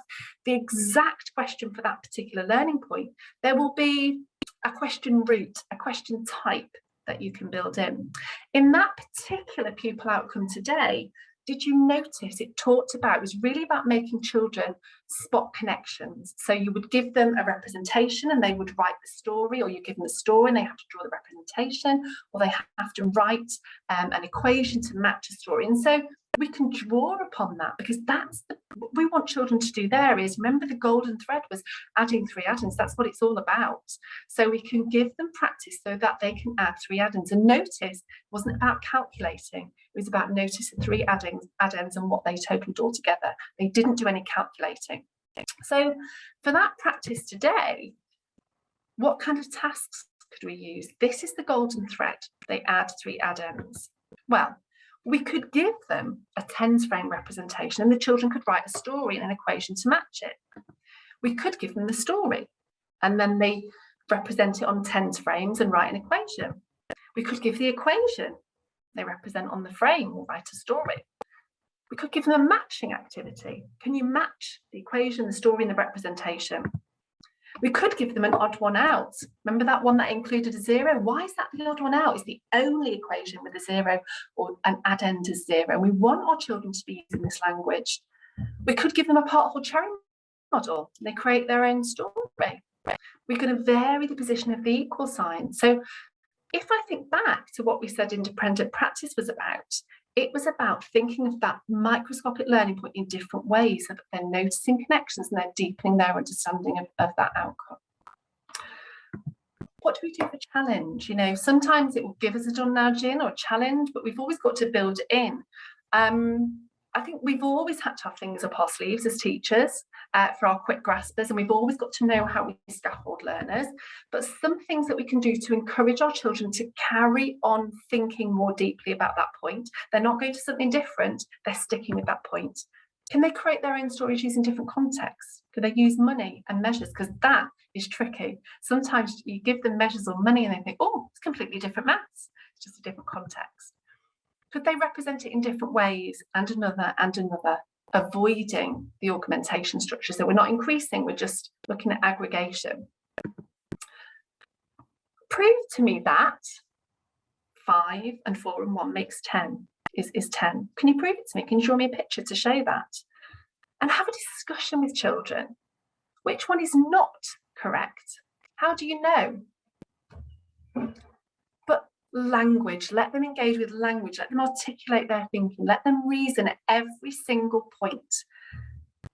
the exact question for that particular learning point, there will be a question route, a question type that you can build in. In that particular pupil outcome today, did you notice it talked about, it was really about making children spot connections. So you would give them a representation and they would write the story, or you give them the story and they have to draw the representation, or they have to write an equation to match a story. And so we can draw upon that because that's what we want children to do there is, remember the golden thread was adding 3 add-ins, that's what it's all about. So we can give them practice so that they can add 3 add-ins. And notice it wasn't about calculating, it was about noticing 3 add-ins and what they totaled all together. They didn't do any calculating. So for that practice today, what kind of tasks could we use? This is the golden thread. They add 3 add-ins. Well, we could give them a tens frame representation and the children could write a story and an equation to match it. We could give them the story and then they represent it on tens frames and write an equation. We could give the equation, they represent on the frame or write a story. We could give them a matching activity. Can you match the equation, the story, and the representation? We could give them an odd one out. Remember that one that included a 0? Why is that the odd one out? It's the only equation with a 0 or an add-end to 0. And we want our children to be using this language. We could give them a part-whole cherry model. They create their own story. We're going to vary the position of the equal sign. So if I think back to what we said independent practice was about, it was about thinking of that microscopic learning point in different ways, so that they're noticing connections and they're deepening their understanding of that outcome. What do we do for challenge? You know, sometimes it will give us a nudge in or a challenge, but we've always got to build it in. I think we've always had to have things up our sleeves as teachers for our quick graspers, and we've always got to know how we scaffold learners. But some things that we can do to encourage our children to carry on thinking more deeply about that point. They're not going to something different, they're sticking with that point. Can they create their own stories using different contexts? Can they use money and measures? Because that is tricky. Sometimes you give them measures or money and they think, oh, it's completely different maths. It's just a different context. Could they represent it in different ways and another, avoiding the augmentation structure? So we're not increasing, we're just looking at aggregation. Prove to me that 5 and 4 and 1 makes 10, is 10. Can you prove it to me? Can you draw me a picture to show that? And have a discussion with children. Which one is not correct? How do you know? Language, let them engage with language, let them articulate their thinking, let them reason at every single point,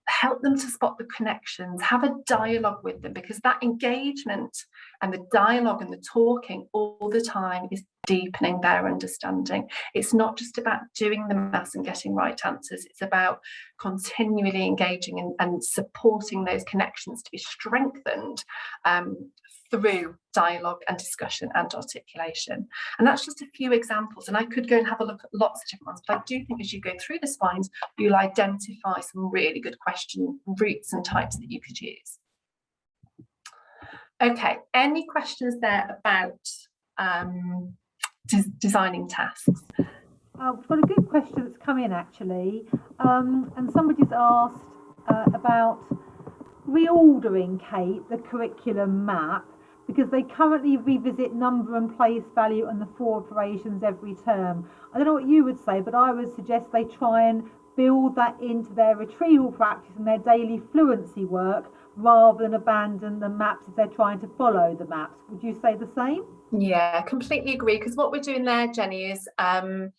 help them to spot the connections, have a dialogue with them, because that engagement and the dialogue and the talking all the time is deepening their understanding. It's not just about doing the maths and getting right answers, it's about continually engaging and supporting those connections to be strengthened through dialogue and discussion and articulation. And that's just a few examples, and I could go and have a look at lots of different ones, but I do think as you go through the spines, you'll identify some really good question routes and types that you could use. Okay, any questions there about designing tasks? We've got a good question that's come in actually, and somebody's asked about reordering, Kate, the curriculum map, because they currently revisit number and place value and the 4 operations every term. I don't know what you would say, but I would suggest they try and build that into their retrieval practice and their daily fluency work, rather than abandon the maps if they're trying to follow the maps. Would you say the same? Yeah, completely agree, because what we're doing there, Jenny, is a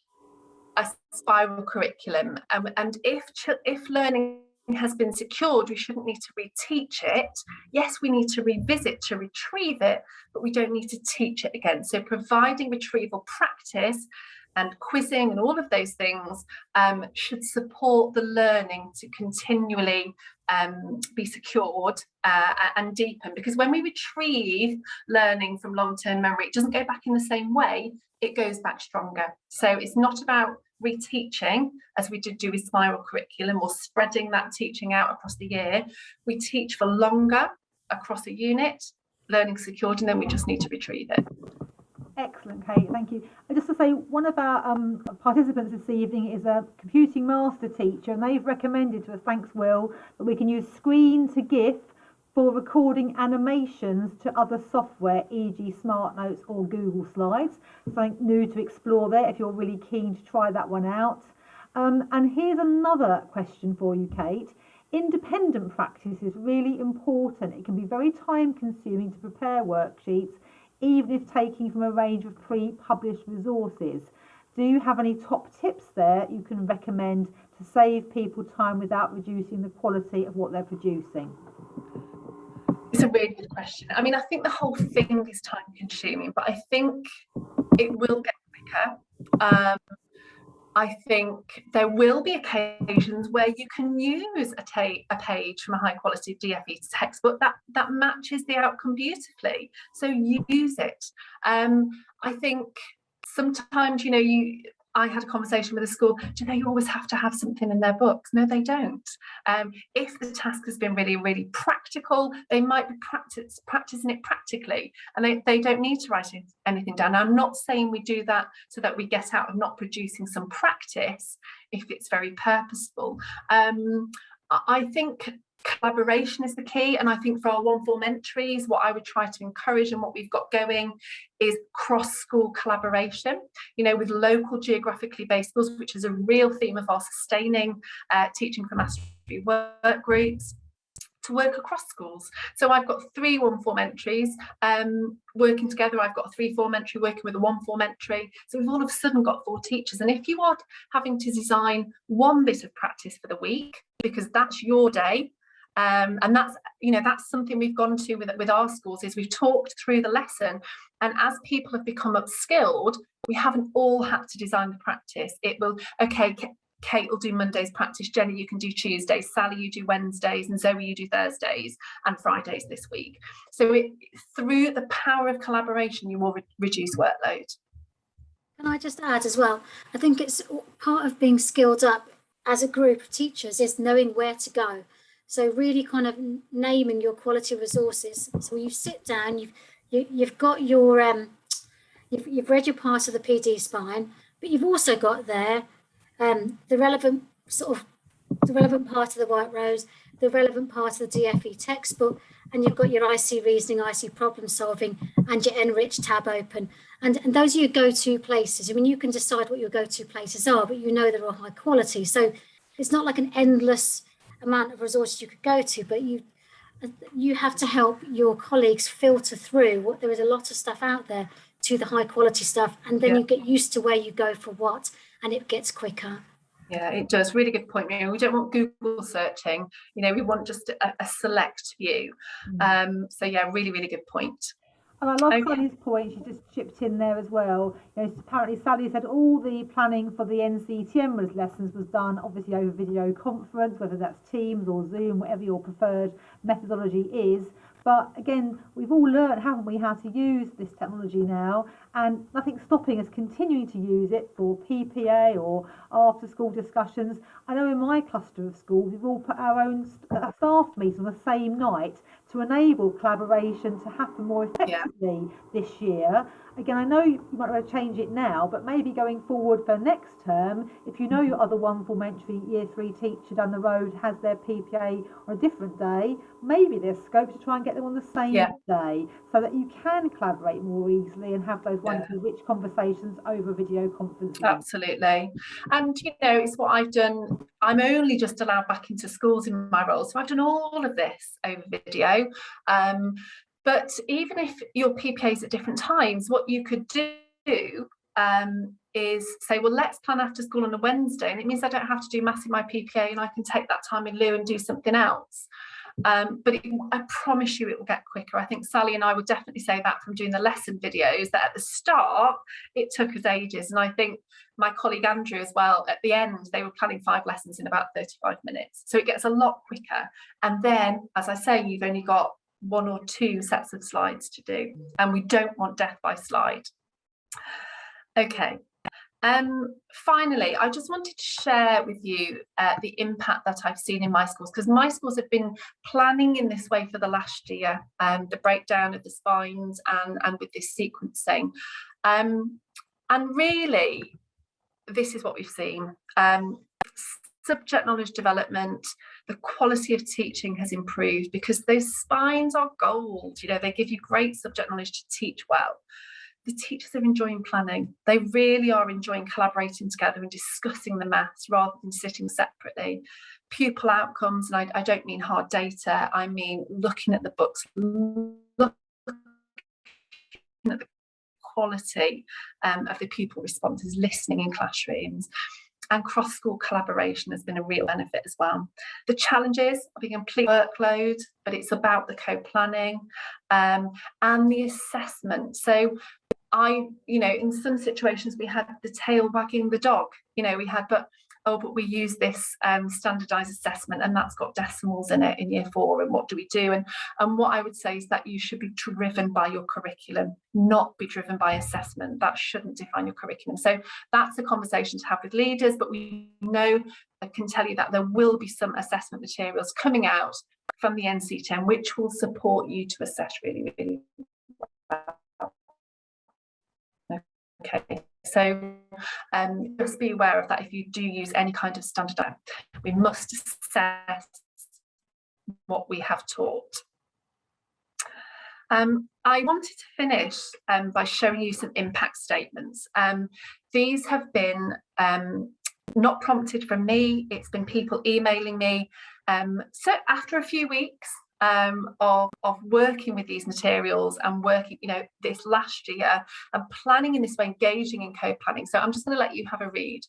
spiral curriculum, and if learning has been secured, we shouldn't need to reteach it. Yes, we need to revisit to retrieve it, but we don't need to teach it again. So providing retrieval practice and quizzing and all of those things should support the learning to continually be secured and deepen, because when we retrieve learning from long-term memory, it doesn't go back in the same way, it goes back stronger. So it's not about reteaching as we did do with spiral curriculum or spreading that teaching out across the year. We teach for longer across a unit, learning secured, and then we just need to retrieve it. Excellent, Kate, thank you. Just to say, one of our participants this evening is a computing master teacher, and they've recommended to us, thanks Will, that we can use Screen to GIF for recording animations to other software, e.g. Smart Notes or Google Slides. Something new to explore there if you're really keen to try that one out. And here's another question for you, Kate. Independent practice is really important. It can be very time consuming to prepare worksheets, even if taking from a range of pre-published resources. Do you have any top tips there you can recommend to save people time without reducing the quality of what they're producing? It's a really good question. I mean, I think the whole thing is time consuming, but I think it will get quicker. I think there will be occasions where you can use a page from a high quality DFE textbook that matches the outcome beautifully. So use it. I think sometimes, I had a conversation with a school, do they always have to have something in their books? No, they don't. If the task has been really, really practical, they might be practicing it practically, and they don't need to write anything down. Now, I'm not saying we do that so that we get out of not producing some practice if it's very purposeful. I think collaboration is the key, and I think for our one form entries, what I would try to encourage and what we've got going is cross-school collaboration, with local geographically based schools, which is a real theme of our sustaining teaching for mastery work groups, to work across schools. So I've got 3 one form entries working together. I've got a 3 form entry working with a 1 form entry. So we've all of a sudden got 4 teachers. And if you are having to design one bit of practice for the week, because that's your day, and that's something we've gone to with our schools, is we've talked through the lesson, and as people have become upskilled, we haven't all had to design the practice. It will, okay, Kate will do Monday's practice, Jenny, you can do Tuesdays, Sally, you do Wednesdays, and Zoe, you do Thursdays and Fridays this week. So through the power of collaboration, you will reduce workload. Can I just add as well, I think it's part of being skilled up as a group of teachers is knowing where to go. So really kind of naming your quality resources. So when you sit down, you've got your you've read your part of the PD spine, but you've also got there the relevant part of the White Rose, the relevant part of the DFE textbook, and you've got your IC reasoning, IC problem solving, and your Enrich tab open. And those are your go-to places. I mean, you can decide what your go-to places are, but they're all high quality. So it's not like an endless amount of resources you could go to, but you have to help your colleagues filter through what there is a lot of stuff out there to the high quality stuff, and then you get used to where you go for what, and it gets quicker. Yeah, it does. Really good point. We don't want Google searching, we want just a select view. So yeah, really, really good point. And I love Sally's point, she just chipped in there as well. Apparently Sally said all the planning for the NCTM lessons was done obviously over video conference, whether that's Teams or Zoom, whatever your preferred methodology is. But again, we've all learned, haven't we, how to use this technology now, and nothing's stopping us continuing to use it for PPA or after school discussions. I know in my cluster of schools, we've all put our own staff meetings on the same night to enable collaboration to happen more effectively this year. Again, I know you might want to change it now, but maybe going forward for next term, if you know your other one form entry year 3 teacher down the road has their PPA on a different day, maybe there's scope to try and get them on the same day so that you can collaborate more easily and have those wonderful rich conversations over video conferencing. Absolutely. And it's what I've done. I'm only just allowed back into schools in my role, so I've done all of this over video. But even if your PPA is at different times, what you could do is say, well, let's plan after school on a Wednesday, and it means I don't have to do maths in my PPA, and I can take that time in lieu and do something else. But I promise you it will get quicker. I think Sally and I would definitely say that from doing the lesson videos, that at the start it took us ages, and I think my colleague Andrew as well, at the end they were planning 5 lessons in about 35 minutes, so it gets a lot quicker. And then, as I say, you've only got 1 or 2 sets of slides to do, and we don't want death by slide. Okay. Finally, I just wanted to share with you the impact that I've seen in my schools, because my schools have been planning in this way for the last year, the breakdown of the spines and with this sequencing. And really, this is what we've seen. Subject knowledge development, the quality of teaching has improved because those spines are gold. They give you great subject knowledge to teach well. The teachers are enjoying planning. They really are enjoying collaborating together and discussing the maths rather than sitting separately. Pupil outcomes, and I don't mean hard data, I mean looking at the books, looking at the quality of the pupil responses, listening in classrooms. And cross-school collaboration has been a real benefit as well. The challenges are being a complete workload, but it's about the co-planning and the assessment. So in some situations we had the tail wagging the dog. We had, but we use this standardized assessment and that's got decimals in it in year 4, and what do we do? And what I would say is that you should be driven by your curriculum, not be driven by assessment. That shouldn't define your curriculum. So that's a conversation to have with leaders, but we know, I can tell you that there will be some assessment materials coming out from the NC10 which will support you to assess really, really well. Okay, so just be aware of that. If you do use any kind of standard, we must assess what we have taught. I wanted to finish by showing you some impact statements. These have been not prompted from me, it's been people emailing me. So after a few weeks of working with these materials and working, this last year and planning in this way, engaging in co-planning. So I'm just going to let you have a read.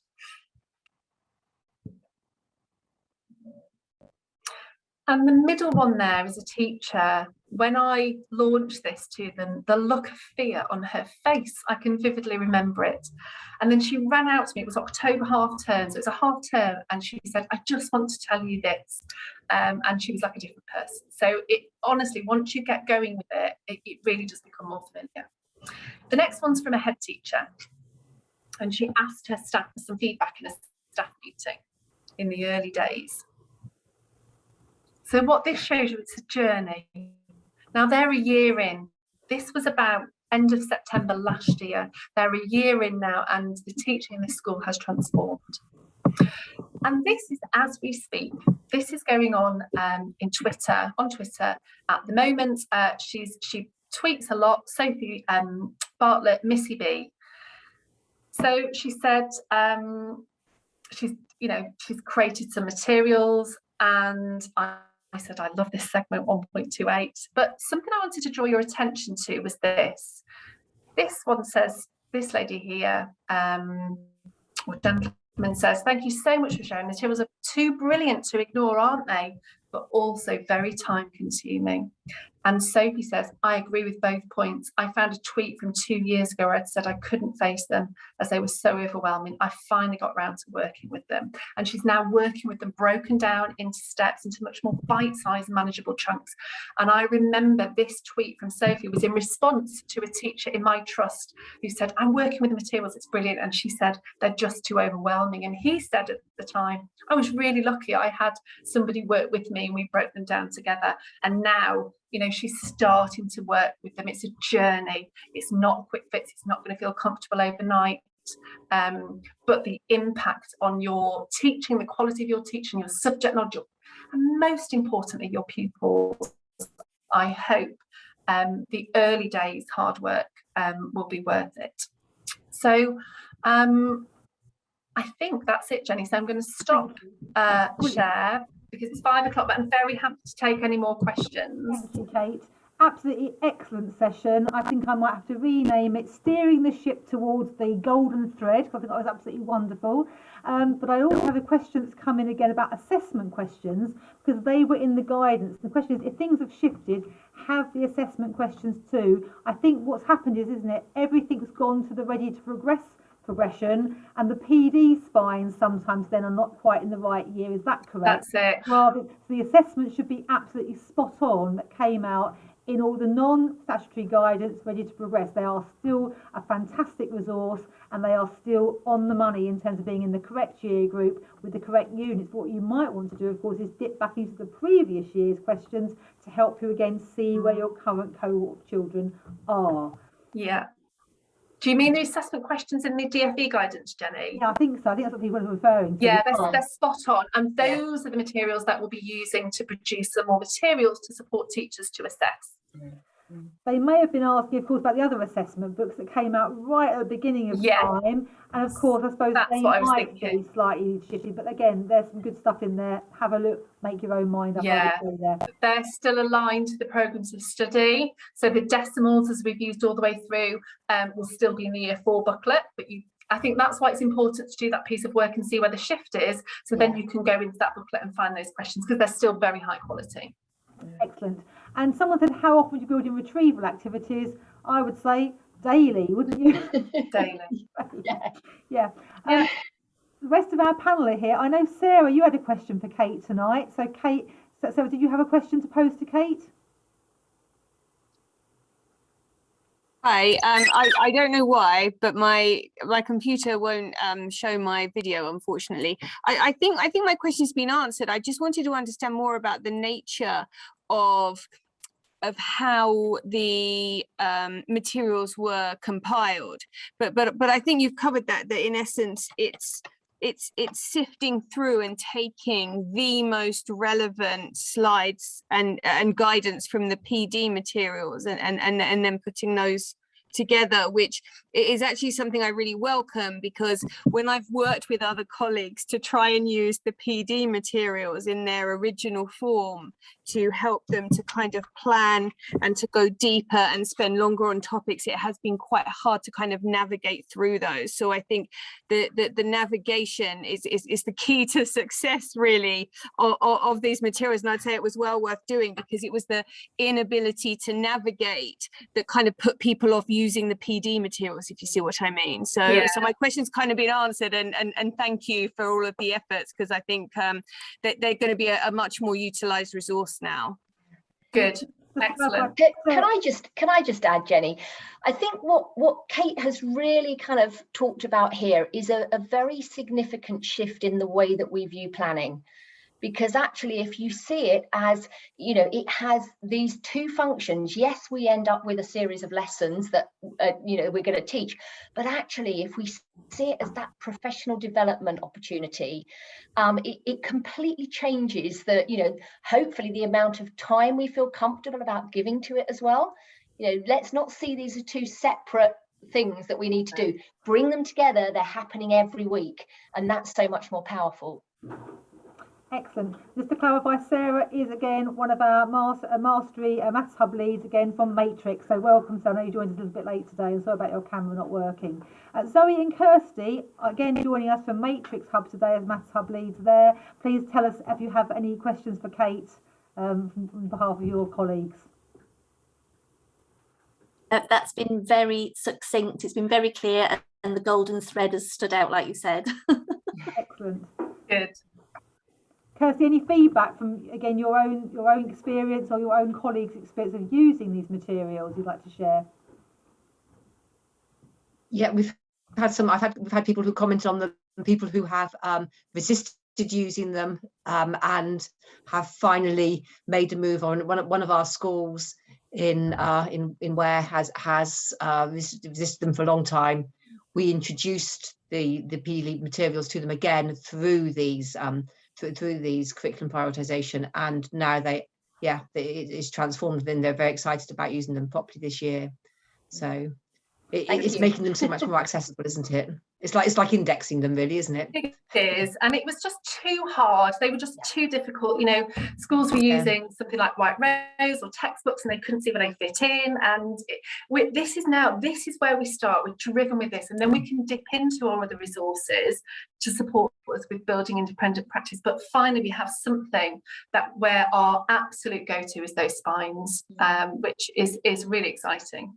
And the middle one there is a teacher. When I launched this to them, the look of fear on her face, I can vividly remember it. And then she ran out to me, it was October half term, so it was a half term, and she said, I just want to tell you this. And she was like a different person. So it honestly, once you get going with it, it really does become more familiar. The next one's from a head teacher. And she asked her staff for some feedback in a staff meeting in the early days. So what this shows you, it's a journey. Now they're a year in. This was about end of September last year. They're a year in now, and the teaching in this school has transformed. And this is as we speak. This is going on on Twitter at the moment. She tweets a lot. Sophie Bartlett, Missy B. So she said she's created some materials, and I said, I love this segment 1.28, but something I wanted to draw your attention to was this. This one says, this lady here, or gentleman says, thank you so much for sharing. Materials are too brilliant to ignore, aren't they? But also very time consuming. And Sophie says, I agree with both points. I found a tweet from 2 years ago where I'd said I couldn't face them as they were so overwhelming. I finally got around to working with them. And she's now working with them broken down into steps, into much more bite-sized, manageable chunks. And I remember this tweet from Sophie was in response to a teacher in my trust who said, I'm working with the materials, it's brilliant. And she said, they're just too overwhelming. And he said at the time, I was really lucky. I had somebody work with me and we broke them down together. And now, she's starting to work with them. It's a journey. It's not a quick fix. It's not going to feel comfortable overnight. But the impact on your teaching, the quality of your teaching, your subject knowledge, and most importantly, your pupils, I hope the early days hard work will be worth it. So I think that's it, Jenny. So I'm going to stop share, because it's 5 o'clock, but I'm very happy to take any more questions. Thank you, Kate. Absolutely excellent session. I think I might have to rename it Steering the Ship Towards the Golden Thread, because I think that was absolutely wonderful. But I also have a question that's come in again about assessment questions, because they were in the guidance. The question is, if things have shifted, have the assessment questions too? I think what's happened is, isn't it, everything's gone to the ready to progression, and the PD spines sometimes then are not quite in the right year. Is that correct? That's it. Rather, so the assessment should be absolutely spot on that came out in all the non-statutory guidance ready to progress. They are still a fantastic resource, and they are still on the money in terms of being in the correct year group with the correct units. What you might want to do, of course, is dip back into the previous year's questions to help you again see where your current cohort of children are. Yeah. Do you mean the assessment questions in the DFE guidance, Jenny? Yeah, I think so. I think that's what people are referring to. Yeah, they're spot on. And those are the materials that we'll be using to produce some more materials to support teachers to assess. They may have been asking, of course, about the other assessment books that came out right at the beginning of time. And of course, I suppose that's they might be slightly shifted. But again, there's some good stuff in there. Have a look, make your own mind up. Yeah, they're still aligned to the programmes of study. So the decimals, as we've used all the way through, will still be in the year 4 booklet. But I think that's why it's important to do that piece of work and see where the shift is. So then you can go into that booklet and find those questions, because they're still very high quality. Excellent. And someone said, how often do you build in retrieval activities? I would say daily, wouldn't you? Daily. Yeah. Yeah. Yeah. The rest of our panel are here. I know, Sarah, you had a question for Kate tonight. So Kate, so did you have a question to pose to Kate? Hi, I don't know why, but my computer won't show my video, unfortunately. I think my question's been answered. I just wanted to understand more about the nature of how the materials were compiled. But I think you've covered that in essence it's sifting through and taking the most relevant slides and guidance from the PD materials and then putting those together, which is actually something I really welcome, because when I've worked with other colleagues to try and use the PD materials in their original form to help them to kind of plan and to go deeper and spend longer on topics, it has been quite hard to kind of navigate through those. So I think the navigation is the key to success, really, of these materials. And I'd say it was well worth doing, because it was the inability to navigate that kind of put people off using the PD materials, if you see what I mean. So Yeah. so my question's kind of been answered, and thank you for all of the efforts, because I think that they're going to be a much more utilized resource now. Good. Excellent. Can I just add, Jenny? I think what Kate has really kind of talked about here is a very significant shift in the way that we view planning. Because actually, if you see it as, you know, it has these two functions. Yes, we end up with a series of lessons that, you know, we're going to teach. But actually, if we see it as that professional development opportunity, it completely changes the, you know, hopefully the amount of time we feel comfortable about giving to it as well. You know, let's not see these as two separate things that we need to do. Bring them together. They're happening every week. And that's so much more powerful. Excellent. Just to clarify, Sarah is again one of our Mastery Maths Hub leads, again from Matrix. So welcome, Sarah. I know you joined us a little bit late today, and sorry about your camera not working. Zoe and Kirsty, again joining us from Matrix Hub today as Maths Hub leads there. Please tell us if you have any questions for Kate on behalf of your colleagues. That's been very succinct. It's been very clear, and the golden thread has stood out, like you said. Excellent. Good. Kirsty, any feedback from, again, your own experience or your own colleagues' experience of using these materials you'd like to share? Yeah, we've had people who commented on them, people who have resisted using them and have finally made a move on. One of our schools in Ware has resisted them for a long time. We introduced the PE materials to them again through these curriculum prioritization, and now it's transformed, and they're very excited about using them properly this year. So it's making them so much more accessible, isn't it? It's like indexing them, really, isn't it? It is, and it was just too hard. They were just too difficult. You know, schools were using something like white rose or textbooks, and they couldn't see where they fit in. And this is where we start. We're driven with this, and then we can dip into all of the resources to support us with building independent practice. But finally, we have something where our absolute go-to is those spines, which is really exciting.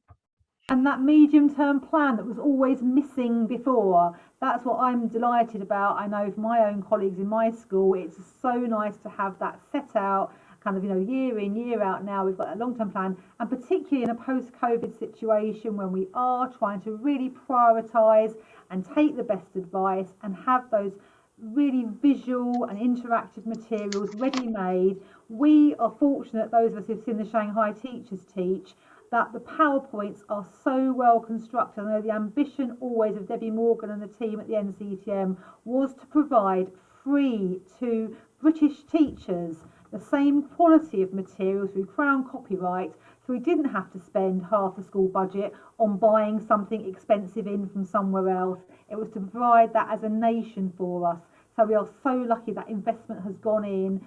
And that medium-term plan that was always missing before, that's what I'm delighted about. I know for my own colleagues in my school, it's so nice to have that set out, kind of, you know, year in, year out now. We've got a long-term plan, and particularly in a post-COVID situation when we are trying to really prioritise and take the best advice and have those really visual and interactive materials ready-made. We are fortunate, those of us who've seen the Shanghai teachers teach, that the PowerPoints are so well constructed. I know the ambition always of Debbie Morgan and the team at the NCTM was to provide free to British teachers the same quality of material through Crown copyright, so we didn't have to spend half the school budget on buying something expensive in from somewhere else. It was to provide that as a nation for us. So we are so lucky that investment has gone in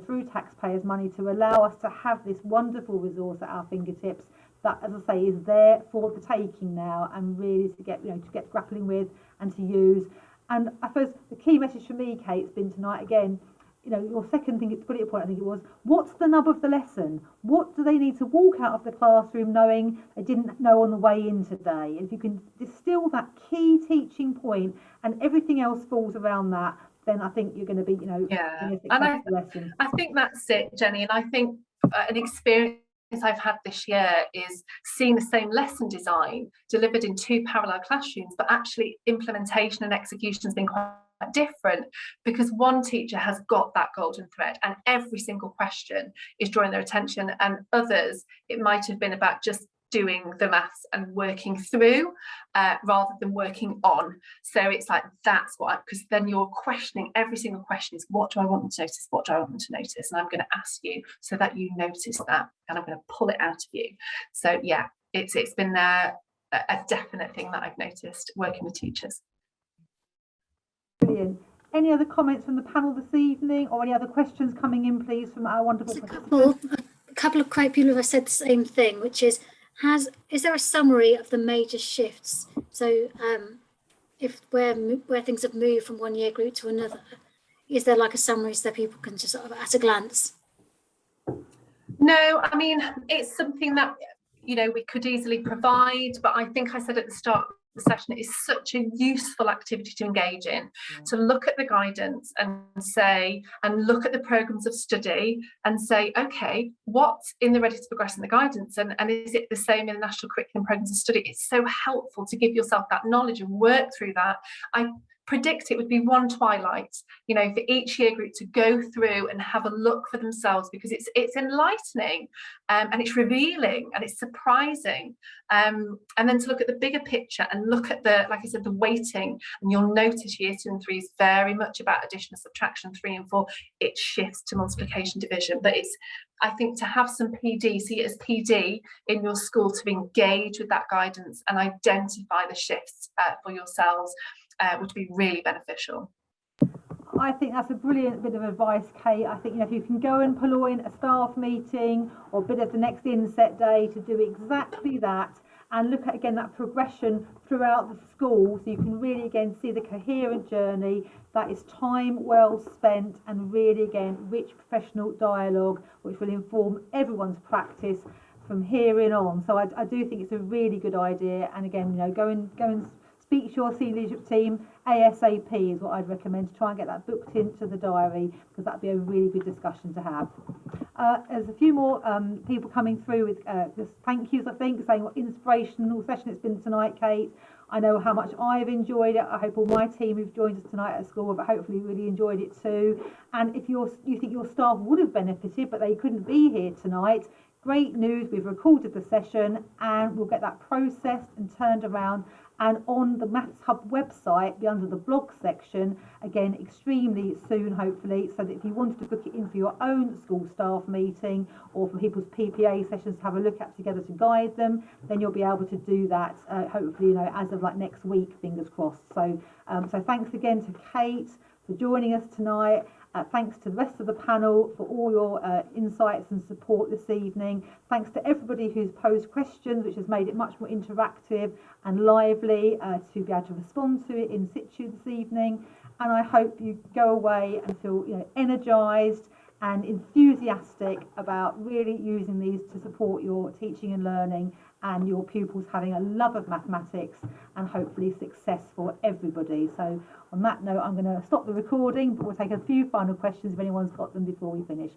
through taxpayers' money to allow us to have this wonderful resource at our fingertips that, as I say, is there for the taking now, and really to get grappling with and to use. And I suppose the key message for me, Kate, has been tonight again, your second thing, bullet point, I think it was, what's the nub of the lesson? What do they need to walk out of the classroom knowing they didn't know on the way in today? If you can distill that key teaching point and everything else falls around that, then I think you're going to be, Yeah, in a and successful lesson. I think that's it, Jenny. And I think an experience I've had this year is seeing the same lesson design delivered in 2 parallel classrooms, but actually implementation and execution has been quite different, because one teacher has got that golden thread and every single question is drawing their attention, and others it might have been about just doing the maths and working through rather than working on. So it's like, that's what, because then you're questioning, every single question is, what do I want them to notice? What do I want them to notice? And I'm going to ask you so that you notice that, and I'm going to pull it out of you. So yeah, it's been a definite thing that I've noticed working with teachers. Brilliant. Any other comments from the panel this evening, or any other questions coming in, please, from our wonderful participants? A couple of quite people have said the same thing, which is, is there a summary of the major shifts? So if where things have moved from one year group to another, is there like a summary so that people can just sort of at a glance? No, I mean, it's something that we could easily provide, but I think I said at the start of the session, it is such a useful activity to engage in, to look at the guidance and look at the programs of study and say, okay, what's in the Ready to Progress in the guidance, and is it the same in the national curriculum programs of study? It's so helpful to give yourself that knowledge and work through that. I predict it would be one twilight, for each year group to go through and have a look for themselves, because it's enlightening and it's revealing and it's surprising, and then to look at the bigger picture and look at the, like I said, the weighting. And you'll notice year 2 and 3 is very much about addition and subtraction. 3 and 4, it shifts to multiplication, division. But I think to have some PD, see it as PD in your school, to engage with that guidance and identify the shifts for yourselves would be really beneficial. I think that's a brilliant bit of advice, Kate. I think if you can go and pull in a staff meeting or a bit of the next inset day to do exactly that, and look at again that progression throughout the school, so you can really again see the coherent journey. That is time well spent, and really again rich professional dialogue, which will inform everyone's practice from here on. So I do think it's a really good idea. And again, go and speak to your senior leadership team ASAP is what I'd recommend, to try and get that booked into the diary, because that'd be a really good discussion to have. There's a few more people coming through with just thank yous, I think, saying what inspirational session it's been tonight, Kate. I know how much I've enjoyed it. I hope all my team who've joined us tonight at school have hopefully really enjoyed it too. And if you think your staff would have benefited but they couldn't be here tonight, great news, we've recorded the session and we'll get that processed and turned around, and on the Maths Hub website, be under the blog section, again extremely soon hopefully, so that if you wanted to book it in for your own school staff meeting or for people's PPA sessions to have a look at together to guide them, then you'll be able to do that hopefully as of like next week, fingers crossed. So thanks again to Kate for joining us tonight. Thanks to the rest of the panel for all your insights and support this evening. Thanks to everybody who's posed questions, which has made it much more interactive and lively to be able to respond to it in situ this evening. And I hope you go away and feel energised and enthusiastic about really using these to support your teaching and learning, and your pupils having a love of mathematics and hopefully success for everybody. So on that note, I'm going to stop the recording, but we'll take a few final questions if anyone's got them before we finish.